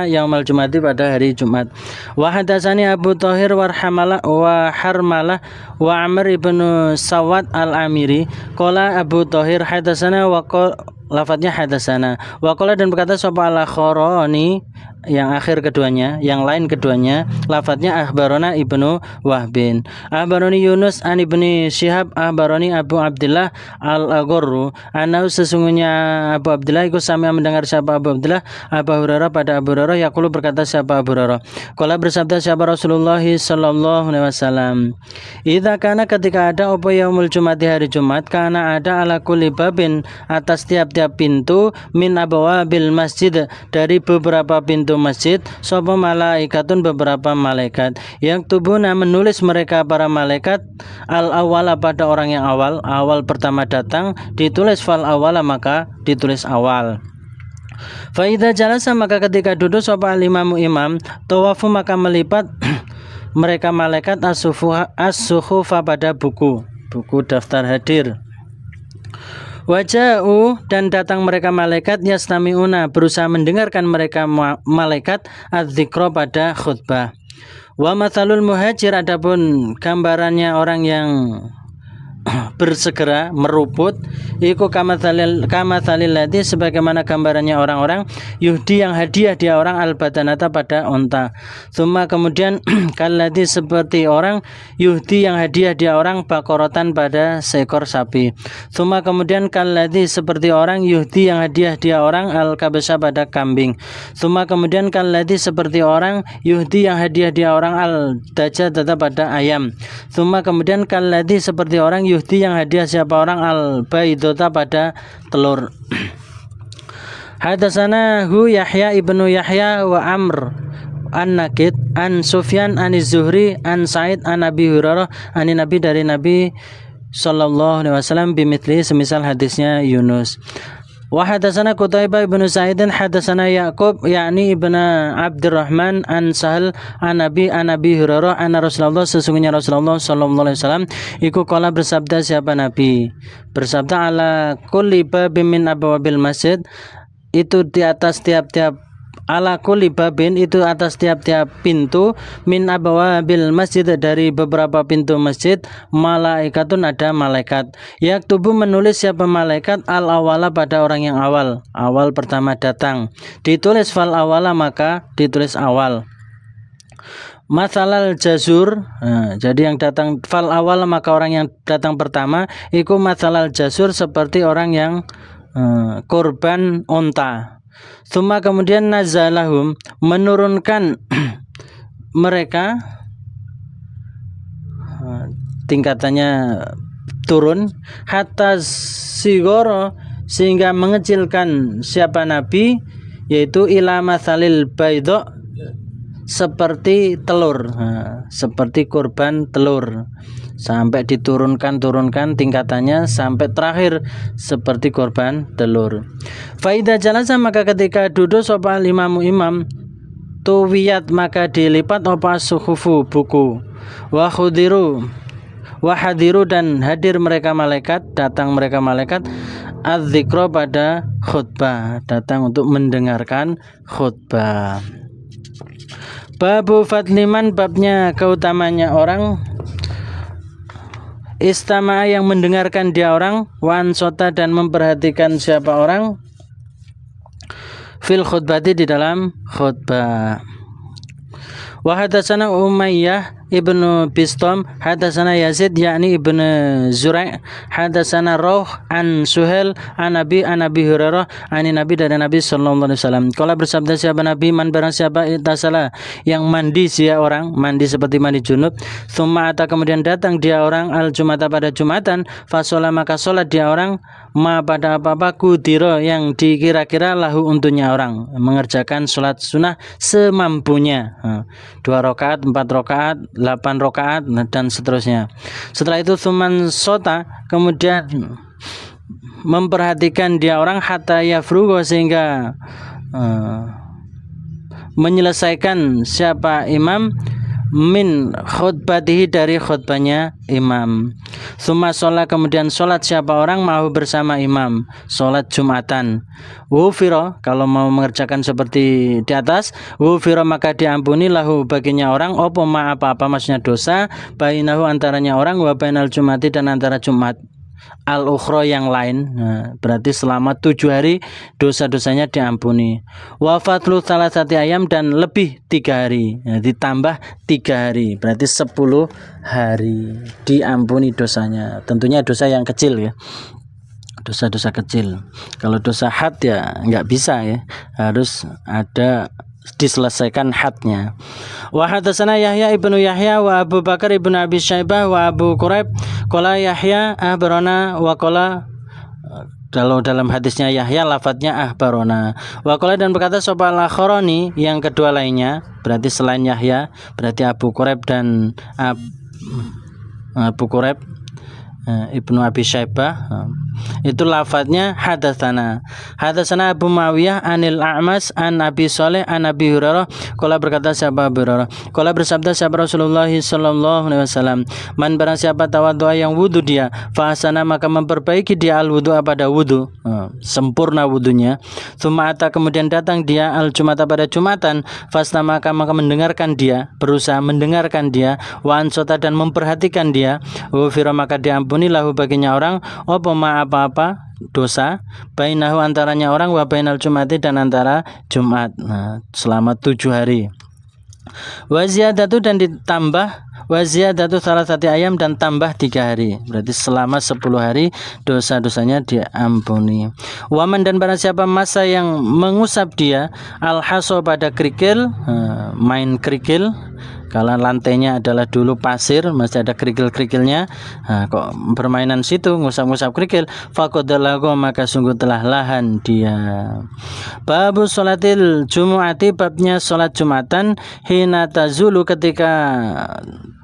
A: yaumal Jumati pada hari Jumat. Wa hadatsani Abu Thahir wa Harmalah wa Amr ibn Sawad al-Amiri qala Abu Thahir hadatsana wa lafadznya hadatsana wa qala dan berkata sapa al-Akharani yang akhir keduanya, yang lain keduanya lafadznya akhbarona Ibnu Wahbin akhbaroni Yunus an Ibni Syihab akhbaroni Abu Abdullah al-Agharru anau sesungguhnya Abu Abdullah iku sami mendengar siapa Abu Abdullah Abu Hurairah pada Abu Hurairah yaqulu berkata siapa Abu Hurairah qala bersabda siapa Rasulullah sallallahu alaihi wasallam idza kana ketika ada apa yaumul Jumati hari Jumat kana ada ala kulli babin atas tiap-tiap pintu min abwabil masjid dari beberapa pintu masjid sapa malaikatun beberapa malaikat yang tubuna menulis mereka para malaikat al awala pada orang yang awal pertama datang ditulis fal awala maka ditulis awal. Fa idza jalasa maka ketika duduk sapa imamu imam tawafu maka melipat mereka malaikat as-suhufa pada buku daftar hadir. Waja'u dan datang mereka malaikat yastami'una berusaha mendengarkan mereka malaikat adz-dzikra pada khutbah. Wa matsalul muhajir adapun gambarannya orang yang bersegera meruput iku kamatsalil ladzi sebagaimana gambarannya orang-orang yuhdi yang hadiah dia orang al-badanata pada unta. Tsumma kemudian kalladzi seperti orang yuhdi yang hadiah dia orang bakorotan pada seekor sapi. Tsumma kemudian kalladzi seperti orang yuhdi yang hadiah dia orang al-kabsha pada kambing. Tsumma kemudian kalladzi seperti orang yuhdi yang hadiah dia orang al-dajjata pada ayam. Tsumma kemudian kalladzi seperti orang yuhdi yang hadiah siapa orang al-baidota pada telur. Hadatsana hu Yahya ibnu Yahya wa Amr an-Nakid an Sufyan an Zuhri an Sa'id an Abi Hurairah an Nabi dari Nabi sallallahu alaihi wasallam bimithli semisal hadisnya Yunus. Wa hadatsana Qutaibah ibnu Sa'id hadatsana Yaqub yakni ibnu Abdurrahman an Sahal an Abi Hurairah anna Rasulullah sesungguhnya Rasulullah sallallahu alaihi wasallam iku qala bersabda siapa Nabi bersabda ala kulli babin min abwabil masjid itu di atas tiap-tiap ala kulli babin itu atas tiap-tiap pintu min abwabil masjid dari beberapa pintu masjid malaikatun ada malaikat yaktubu menulis siapa malaikat al awala pada orang yang awal pertama datang ditulis fal awala maka ditulis awal masalal jazur jadi yang datang fal awal maka orang yang datang pertama iku masalal jazur seperti orang yang korban onta. Suma kemudian nazalahum menurunkan mereka tingkatannya turun hatta sigoro sehingga mengecilkan siapa nabi yaitu ila masalil baidho seperti telur seperti korban telur sampai diturunkan tingkatannya sampai terakhir seperti korban telur. Faida jalasa maka ketika duduk sapa imam tuwiyat maka dilipat apa suhufu buku wa hadiru dan hadir mereka malaikat datang mereka malaikat az-zikra pada khutbah datang untuk mendengarkan khutbah. Babu fadliman babnya keutamanya orang istama'a yang mendengarkan dia orang wan sota dan memperhatikan siapa orang fil khutbati di dalam khutbah. Wa hadatsana Umayyah ibnu Bistam hadatsana Yazid yakni ibnu Zurai' hadatsana Rauh an Suhail an Nabi Hurairah an Nabi dari Nabi sallallahu alaihi wasallam qala bersabda siapa Nabi man barang siapa itasala yang mandi dia orang mandi seperti mandi junub tsumma ata kemudian datang dia orang al jumata pada jumatan fa sholat maka salat dia orang ma pada apa-apa kudiro yang dikira-kira lahu untuknya orang mengerjakan salat sunnah semampunya 2 rakaat 4 rakaat 8 rakaat dan seterusnya. Setelah itu suman sota kemudian memperhatikan dia orang hatta yafrugo sehingga menyelesaikan siapa imam min khutbatihi dari khutbahnya imam. Summa sholat kemudian sholat siapa orang mau bersama imam sholat Jumatan. Wufiro kalau mau mengerjakan seperti di atas wufiro maka diampuni lahu baginya orang opo ma apa-apa maksudnya dosa bainahu antaranya orang wa bainal Jumati dan antara Jumat al-ukhra yang lain. Berarti selama 7 hari dosa-dosanya diampuni. Wafatlu salasati ayam dan lebih 3 hari ditambah 3 hari berarti 10 hari diampuni dosanya. Tentunya dosa yang kecil ya, dosa-dosa kecil. Kalau dosa had ya nggak bisa ya, harus ada diselesaikan hadnya. Wa hadatsana Yahya ibnu Yahya wa Abu Bakar ibnu Abi Syaibah wa Abu Quraib qala Yahya ahbarana wa qala kalau dalam hadisnya Yahya lafadznya ahbarona wa qala dan berkata sapa al-Akharani yang kedua lainnya berarti selain Yahya berarti Abu Quraib dan Abu Quraib Ibnu Abi Syaibah itu lafadznya hadatsana Abu Muawiyah anil A'mas an Abi Shalih an Abi Hurairah qala berkata siapa Abu Hurairah qala bersabda siapa Rasulullah sallallahu alaihi wasallam man barang siapa tawaddu'a yang wudu dia fa hasana maka memperbaiki dia al wudu'a pada wudu sempurna wudunya tsumma ata kemudian datang dia al Jumata pada Jumatan fasna maka mendengarkan dia berusaha mendengarkan dia wa ansota dan memperhatikan dia wufira maka diampuni lahu baginya orang apa ma apa-apa dosa bainahu antaranya orang wa bainal Jumati dan antara Jumat selama 7 hari wa ziyadatu dan ditambah wa ziyadatu salasati ayam dan tambah 3 hari berarti selama 10 hari dosa-dosanya diampuni. Waman dan barang siapa masa yang mengusap dia al-haso pada kerikil main kerikil kalau lantainya adalah dulu pasir masih ada kerikil-kerikilnya kok permainan situ ngusap-ngusap kerikil faqadalago maka sungguh telah lahan dia. Babu sholatil jumu'ati babnya sholat Jumatan hina tazulu ketika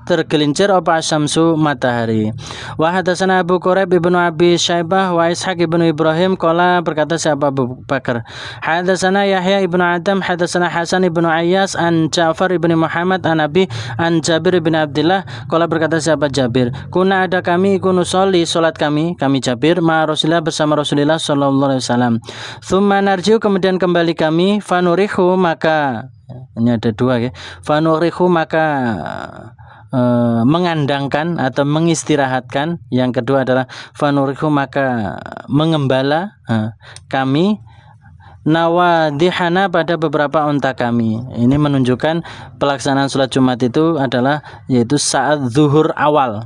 A: tergelincir apa asyamsu matahari. Wa hadatsana Abu Quraib ibnu Abi Syaibah wa Ishaq ibnu Ibrahim qala berkata siapa Abu Bakar. Hadatsana Yahya ibnu Adam hadatsana Hasan ibnu Ayyas an Ja'far ibnu Muhammad an Abi an Jabir ibnu Abdullah qala berkata siapa Jabir. Kuna ada kami ikunu sholli salat kami Jabir ma Rasulullah bersama Rasulullah sallallahu alaihi wasallam. Tsumma narji'u kemudian kembali kami fanurihu maka ini ada dua ya. Fanurihu maka mengandangkan atau mengistirahatkan. Yang kedua adalah fanurihu maka mengembala kami nawadihana pada beberapa unta kami. Ini menunjukkan pelaksanaan sholat Jumat itu adalah yaitu saat zuhur awal.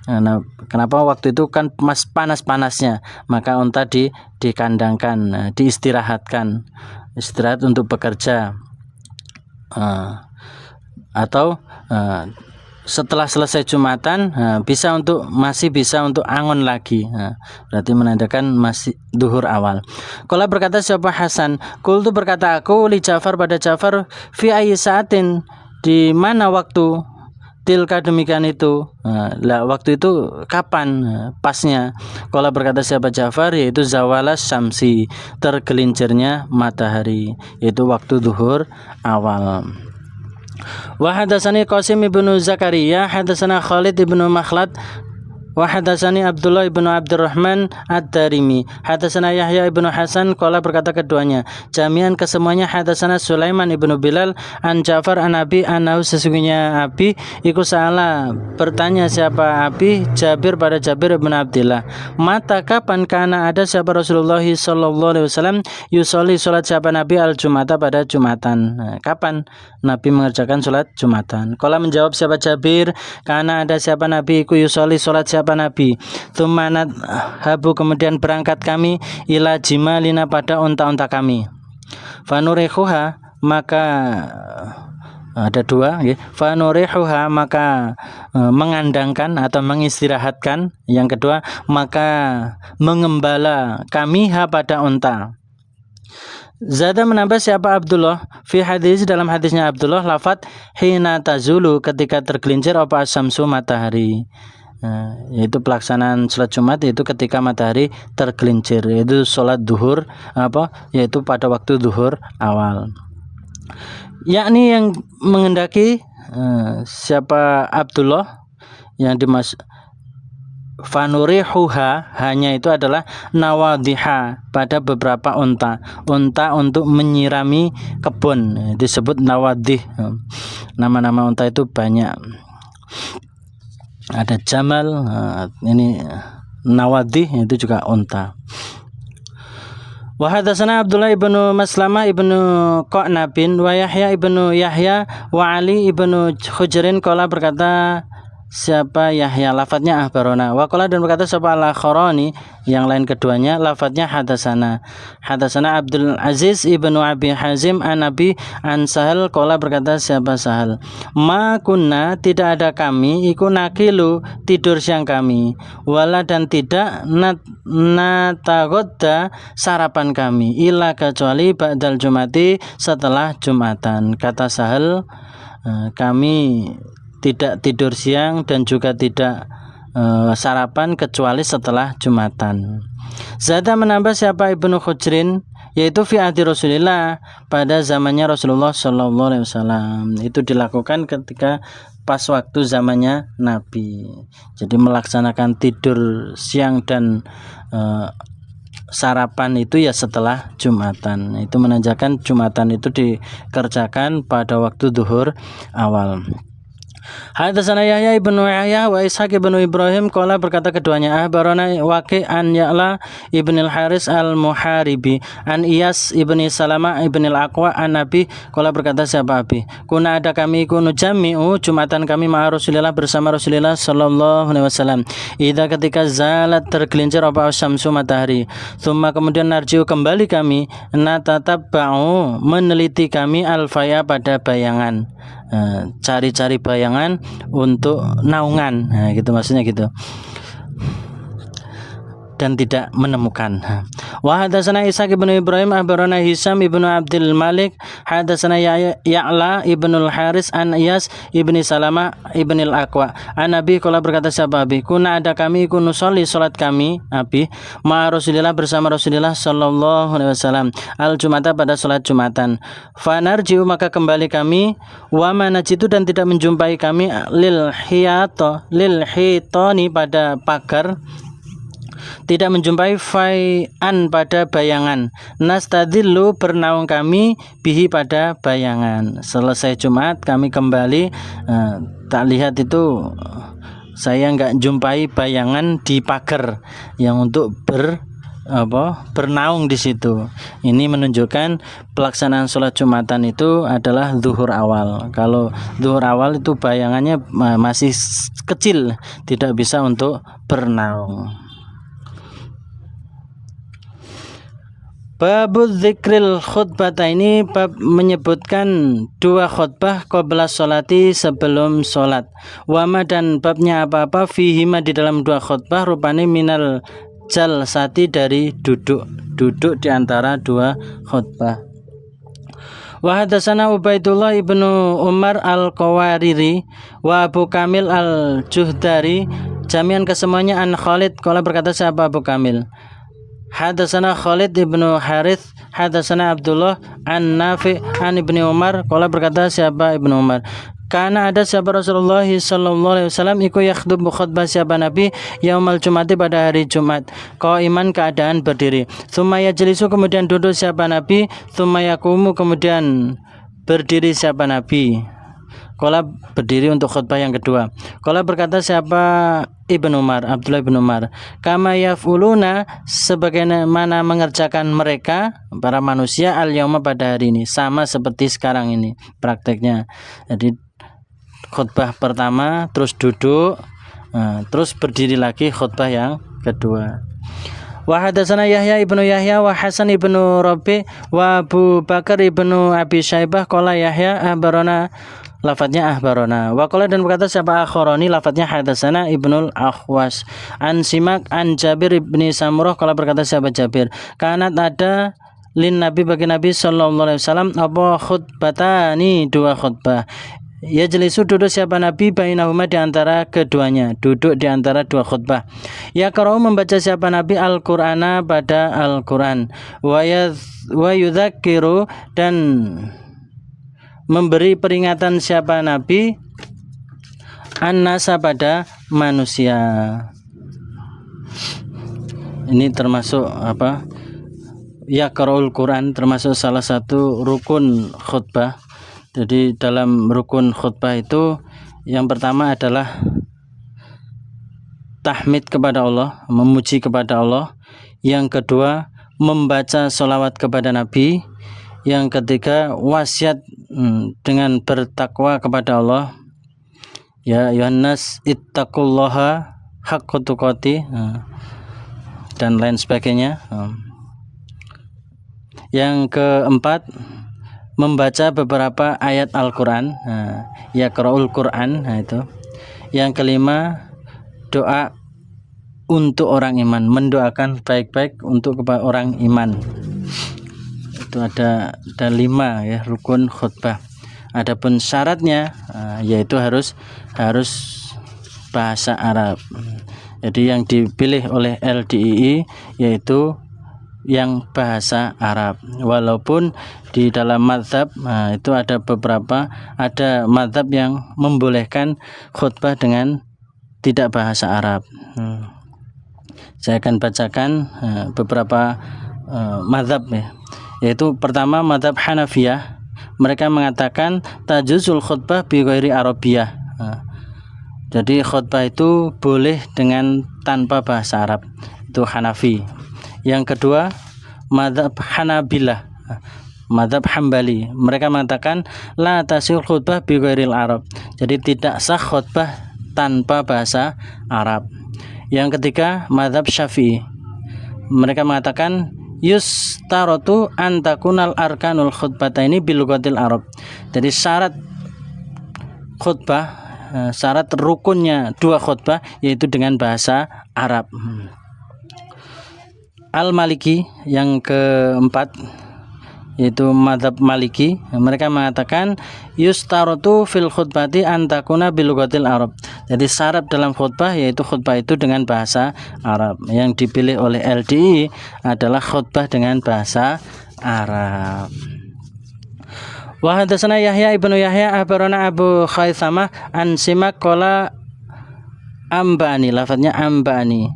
A: Nah, kenapa waktu itu kan panas-panasnya, maka unta dikandangkan, diistirahatkan, istirahat untuk bekerja, atau setelah selesai Jumatan masih bisa untuk angon lagi. Berarti menandakan masih duhur awal. Qala berkata siapa Hasan, qultu berkata aku li Ja'far pada Ja'far fi ayyi sa'atin di mana waktu tilka demikian itu. Waktu itu kapan pasnya? Qala berkata siapa Ja'far yaitu zawalas syamsi tergelincirnya matahari, yaitu waktu duhur awal. Wa hadatsani Qasim ibnu Zakaria hadatsana Khalid ibnu Makhlad wa hadatsani Abdullah ibnu Abdurrahman Ad-Darimi hadatsana Yahya ibnu Hasan qala berkata keduanya jami'an kesemuanya hadatsana Sulaiman ibnu Bilal an Ja'far an Abi annahu sesungguhnya Abi iku salah bertanya siapa Abi Jabir pada Jabir ibnu Abdillah mata kapan kana ada siapa Rasulullah sallallahu alaihi wasallam yusolli salat siapa Nabi al-Jum'ata pada Jumatan. Kapan Nabi mengerjakan salat Jumatan? Qala menjawab siapa Jabir kana ada siapa Nabi iku yusolli salat siapa Nabi. Tumanat habu kemudian berangkat kami ila jimalina pada unta-unta kami. Fanurihuha maka ada dua ya. Fanurihuha maka mengandangkan atau mengistirahatkan. Yang kedua maka mengembala kami pada unta. Zada menambah siapa Abdullah fi hadis dalam hadisnya Abdullah lafat hina tazulu ketika tergelincir apa asyamsu matahari. Yaitu pelaksanaan sholat Jumat yaitu ketika matahari tergelincir, yaitu sholat duhur yaitu pada waktu duhur awal. Yakni yang mengendaki siapa Abdullah yang fanurihuha hanya itu adalah nawadiha pada beberapa unta untuk menyirami kebun, disebut nawadih. Nama-nama unta itu banyak, ada jamal, ini nawadih itu juga unta. Wa hadatsana Abdullah ibnu Maslamah ibnu Qanabin wa Yahya ibnu Yahya wa Ali ibnu Hujrin qala berkata siapa Yahya lafadznya ahbarona wa qala dan berkata siapa al-Akharani yang lain keduanya lafadznya hadatsana Abdul Aziz ibnu Abi Hazim an Nabi an Sahal qala berkata siapa Sahal ma kunna tidak ada kami iku nakilu tidur siang kami wala dan tidak natagodda sarapan kami illa kecuali ba'dal Jumati setelah Jumatan. Kata Sahal kami tidak tidur siang dan juga tidak sarapan kecuali setelah Jumatan. Zada menambah siapa Ibnu Hujrin yaitu fi ahdi Rasulillah pada zamannya Rasulullah sallallahu alaihi wasallam. Itu dilakukan ketika pas waktu zamannya Nabi. Jadi melaksanakan tidur siang dan sarapan itu ya setelah Jumatan. Itu menandakan Jumatan itu dikerjakan pada waktu duhur awal. Hadatsana Yahya ibnu Yahya wa Ishaq ibnu Ibrahim qala berkata keduanya ahbarana Waqi' an Ya'la ibnil Haris al-Muharibi an Iyas ibni Salama ibnil Aqwa an Nabi qala berkata siapa Abi kuna ada kami kunu jami'u Jumatan kami ma'a Rasulillah bersama Rasulullah sallallahu alaihi wasallam idza ketika zalat tergelincir apa syamsu matahari tsumma kemudian narji'u kembali kami natatabba'u meneliti kami al-faya pada bayangan, cari-cari bayangan untuk naungan, gitu maksudnya gitu. dan tidak menemukan. Wa hadatsana Ishaq ibnu Ibrahim akhbarana Hisam ibnu Abdul Malik hadatsana Ya'la ibnu Al-Haris an Iyas ibni Salamah ibnil Aqwa an Nabi qala berkata sahabat Abi kuna ada kami ikun nusolli salat kami Abi ma Rasulillah bersama Rasulullah sallallahu alaihi wasallam al Jumata pada salat Jumatan fanarji'u maka kembali kami wa manajitu dan tidak menjumpai kami lil hitani pada pagar tidak menjumpai fai'an pada bayangan nastadillu bernaung kami bihi pada bayangan. Selesai Jumat kami kembali tak lihat itu saya nggak jumpai bayangan di pagar yang untuk bernaung di situ. Ini menunjukkan pelaksanaan sholat Jumatan itu adalah zuhur awal. Kalau zuhur awal itu bayangannya masih kecil, tidak bisa untuk bernaung. Babu dzikril khutbata ini bab menyebutkan dua khutbah qabla sholati sebelum sholat. Wama dan babnya apa-apa fihima di dalam dua khutbah rupane minal jalsati dari duduk di antara dua khutbah. Wa hadatsana Ubaidullah ibnu Umar al-Qawariri wa Abu Kamil al-Juhdari jami'an kesemuanya an Khalid qala berkata sahabat Abu Kamil hadatsana Khalid ibnu Harith hadatsana Abdullah an Nafi an Ibnu Umar qala berkata sahabat Ibnu Umar karena ada sahabat Rasulullah sallallahu alaihi wasallam iku yakhdub khutbah sahabat Nabi yaumal Jumati pada hari Jumat qaiman keadaan berdiri tsumma yajlisu kemudian duduk sahabat Nabi tsumma yaqumu kemudian berdiri sahabat Nabi qala berdiri untuk khutbah yang kedua qala berkata siapa Ibnu Umar Abdullah bin Umar kama yafuluna sebagaimana mengerjakan mereka para manusia al yauma pada hari ini sama seperti sekarang ini prakteknya. Jadi khutbah pertama terus duduk terus berdiri lagi khutbah yang kedua. Wa hadatsana Yahya ibnu Yahya wa Hasan ibnu Rabi wa Abu Bakar ibnu Abi Syaibah qala Yahya ahbarana lafadznya ahbarona wa qala dan berkata siapa akharoni lafadznya hadatsana Ibnul Akhwas an Simak an Jabir ibni Samurah qala berkata siapa Jabir kanat ada lin Nabi bagi Nabi sallallahu alaihi wasallam apa khutbatani dua khutbah yajlisu duduk siapa Nabi bainahuma di antara keduanya duduk di antara dua khutbah ya qara'u membaca siapa Nabi Al-Qur'ana pada Al-Qur'an wa yudzakiru dan memberi peringatan siapa Nabi an-nasa pada manusia. Ini termasuk apa? Yaqra'ul Quran termasuk salah satu rukun khutbah. Jadi dalam rukun khutbah itu yang pertama adalah tahmid kepada Allah, memuji kepada Allah. Yang kedua membaca sholawat kepada Nabi. Yang ketiga wasiat dengan bertakwa kepada Allah. Ya Yohanes ittaqullaha haqqa tuqatih dan lain sebagainya. Yang keempat membaca beberapa ayat Al-Qur'an. Yaqra'ul Qur'an itu. Yang kelima doa untuk orang iman, mendoakan baik-baik untuk orang iman. Itu ada 5 ya rukun khutbah. Adapun syaratnya yaitu harus bahasa Arab. Jadi yang dipilih oleh LDII yaitu yang bahasa Arab. Walaupun di dalam mazhab itu ada mazhab yang membolehkan khutbah dengan tidak bahasa Arab. Saya akan bacakan beberapa mazhab ya. Yaitu pertama mazhab Hanafiyah, mereka mengatakan tajuzul khutbah bi ghairi Arabiyah. Jadi khutbah itu boleh dengan tanpa bahasa Arab. Itu Hanafi. Yang kedua mazhab Hanabilah, mazhab Hambali, mereka mengatakan la tasih khutbah bi ghairil Arab. Jadi tidak sah khutbah tanpa bahasa Arab. Yang ketiga mazhab Syafi'i, mereka mengatakan yustaratu antakunal arkanul khutbataini bilughatil Arab. Jadi syarat khutbah, syarat rukunnya dua khutbah yaitu dengan bahasa Arab. Al-Maliki yang keempat, yaitu mazhab Maliki. Mereka mengatakan yustarotu fil khutbati antakuna bilughatil Arab. Jadi syarat dalam khutbah yaitu khutbah itu dengan bahasa Arab. Yang dipilih oleh LDI adalah khutbah dengan bahasa Arab. Wa hadatsana Yahya ibnu Yahya akhbarana Abu Khaisamah an Simak qala ambani, lafadznya ambani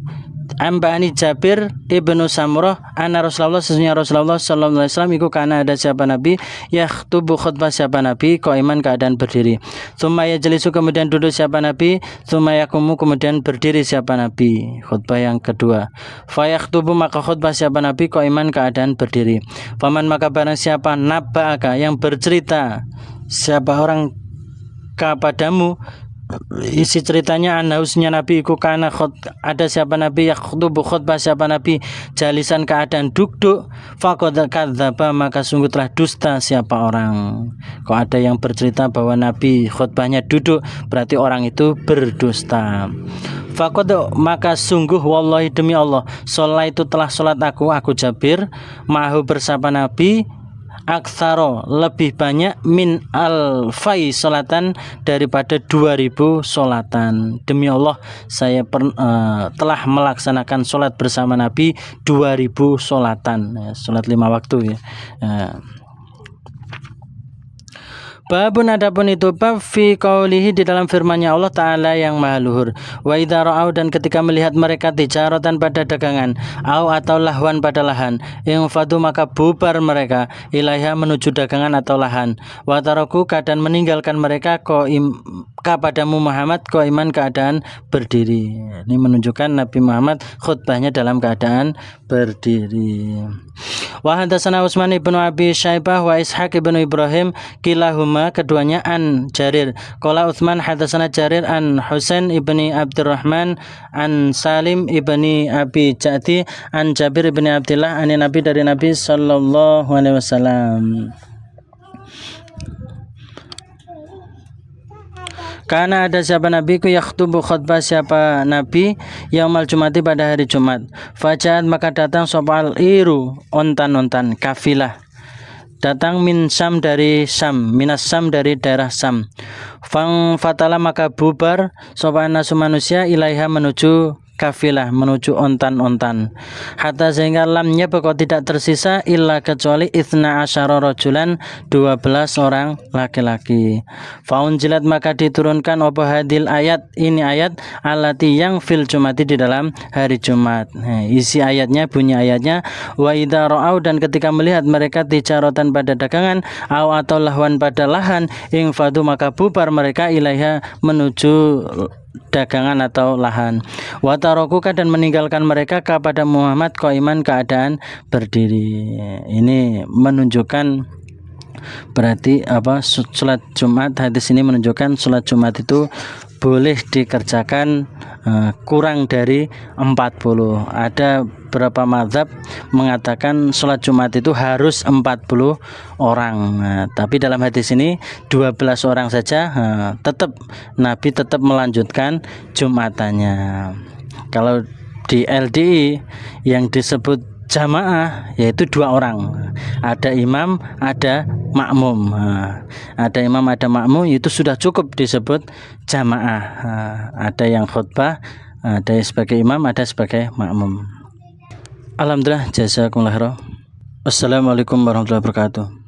A: Jabir ibnu Samurah anna Rasulullah, sesungguhnya Rasulullah sallallahu alaihi wasallam iku kana ada siapa nabi yakhutubu khutbah siapa nabi qaiman keadaan berdiri, tsumma yajlisu kemudian duduk siapa nabi, tsumma yaqumu kemudian berdiri siapa nabi, khutbah yang kedua. Fa yakhutubu maka khutbah siapa nabi qaiman keadaan berdiri. Faman maka barang siapa nabba'aka yang bercerita siapa orang kepadamu, isi ceritanya anausnya nabi iku kana ada siapa nabi yakhutubu khutbah siapa nabi jalisan keadaan duduk, faqad kadzdzaba maka sungguh telah dusta siapa orang. Kok ada yang bercerita bahwa nabi khutbahnya duduk, berarti orang itu berdusta. Faqad maka sungguh wallahi demi Allah, sholat itu telah sholat aku Jabir ma'ahu bersama nabi aktsaro lebih banyak min alfai sholatan daripada 2000 sholatan. Demi Allah saya telah melaksanakan sholat bersama Nabi 2000 sholatan, sholat 5 waktu ya. Babun adapun itu bab fi qaulihi di dalam firman-Nya Allah Ta'ala yang maha luhur. Wa idza ra'au dan ketika melihat mereka tijaratan pada dagangan, au atau lahwan pada lahan, yang fadu maka bubar mereka ilaiha menuju dagangan atau lahan. Wa taraku keadaan meninggalkan mereka kepadamu Muhammad qaiman keadaan berdiri. Ini menunjukkan Nabi Muhammad khutbahnya dalam keadaan berdiri. Wa hadatsana Utsman ibnu Abi Syaibah wa Ishaq ibnu Ibrahim kilahuma keduanya an Jarir. Qala Utsman hadatsana Jarir an Husain ibni Abdurrahman an Salim ibni Abi Ja'di an Jabir ibni Abdullah an Nabi dari Nabi sallallahu alaihi wasallam. Karena ada siapa nabi ku yakhtubu khutbah siapa nabi yaumal jumati pada hari Jumat. Fajaat maka datang sopal iru ontan-ontan kafilah datang min Sam dari Sam, minas Sam dari daerah Sam. Fang fatala maka bubar sopan nasu manusia ilaiha menuju kafilah, menuju ontan-ontan. Hatta sehingga lamnya pokok tidak tersisa illa kecuali itsna asyara rajulan 12 orang laki-laki. Faun jilat maka diturunkan apa hadil ayat, ini ayat alati yang fil jumati di dalam hari Jumat. Isi ayatnya, bunyi ayatnya wa idza ra'au dan ketika melihat mereka tijaratan pada dagangan au atau lahwan pada lahan ing fadu maka bubar mereka ilaiha menuju dagangan atau lahan. Wa tarakuka dan meninggalkan mereka kepada Muhammad qaiman keadaan berdiri. Ini menunjukkan berarti apa, salat Jumat. Hadis ini menunjukkan salat Jumat itu boleh dikerjakan kurang dari 40. Ada beberapa mazhab mengatakan sholat Jumat itu harus 40 orang. Tapi dalam hadis ini 12 orang saja, Nabi tetap melanjutkan Jumatannya. Kalau di LDI yang disebut jamaah yaitu 2 orang, ada imam ada makmum. Ada imam ada makmum itu sudah cukup disebut jamaah. Ada yang khutbah, ada sebagai imam, ada sebagai makmum. Alhamdulillah, jazakumullah khairan. Assalamualaikum warahmatullahi wabarakatuh.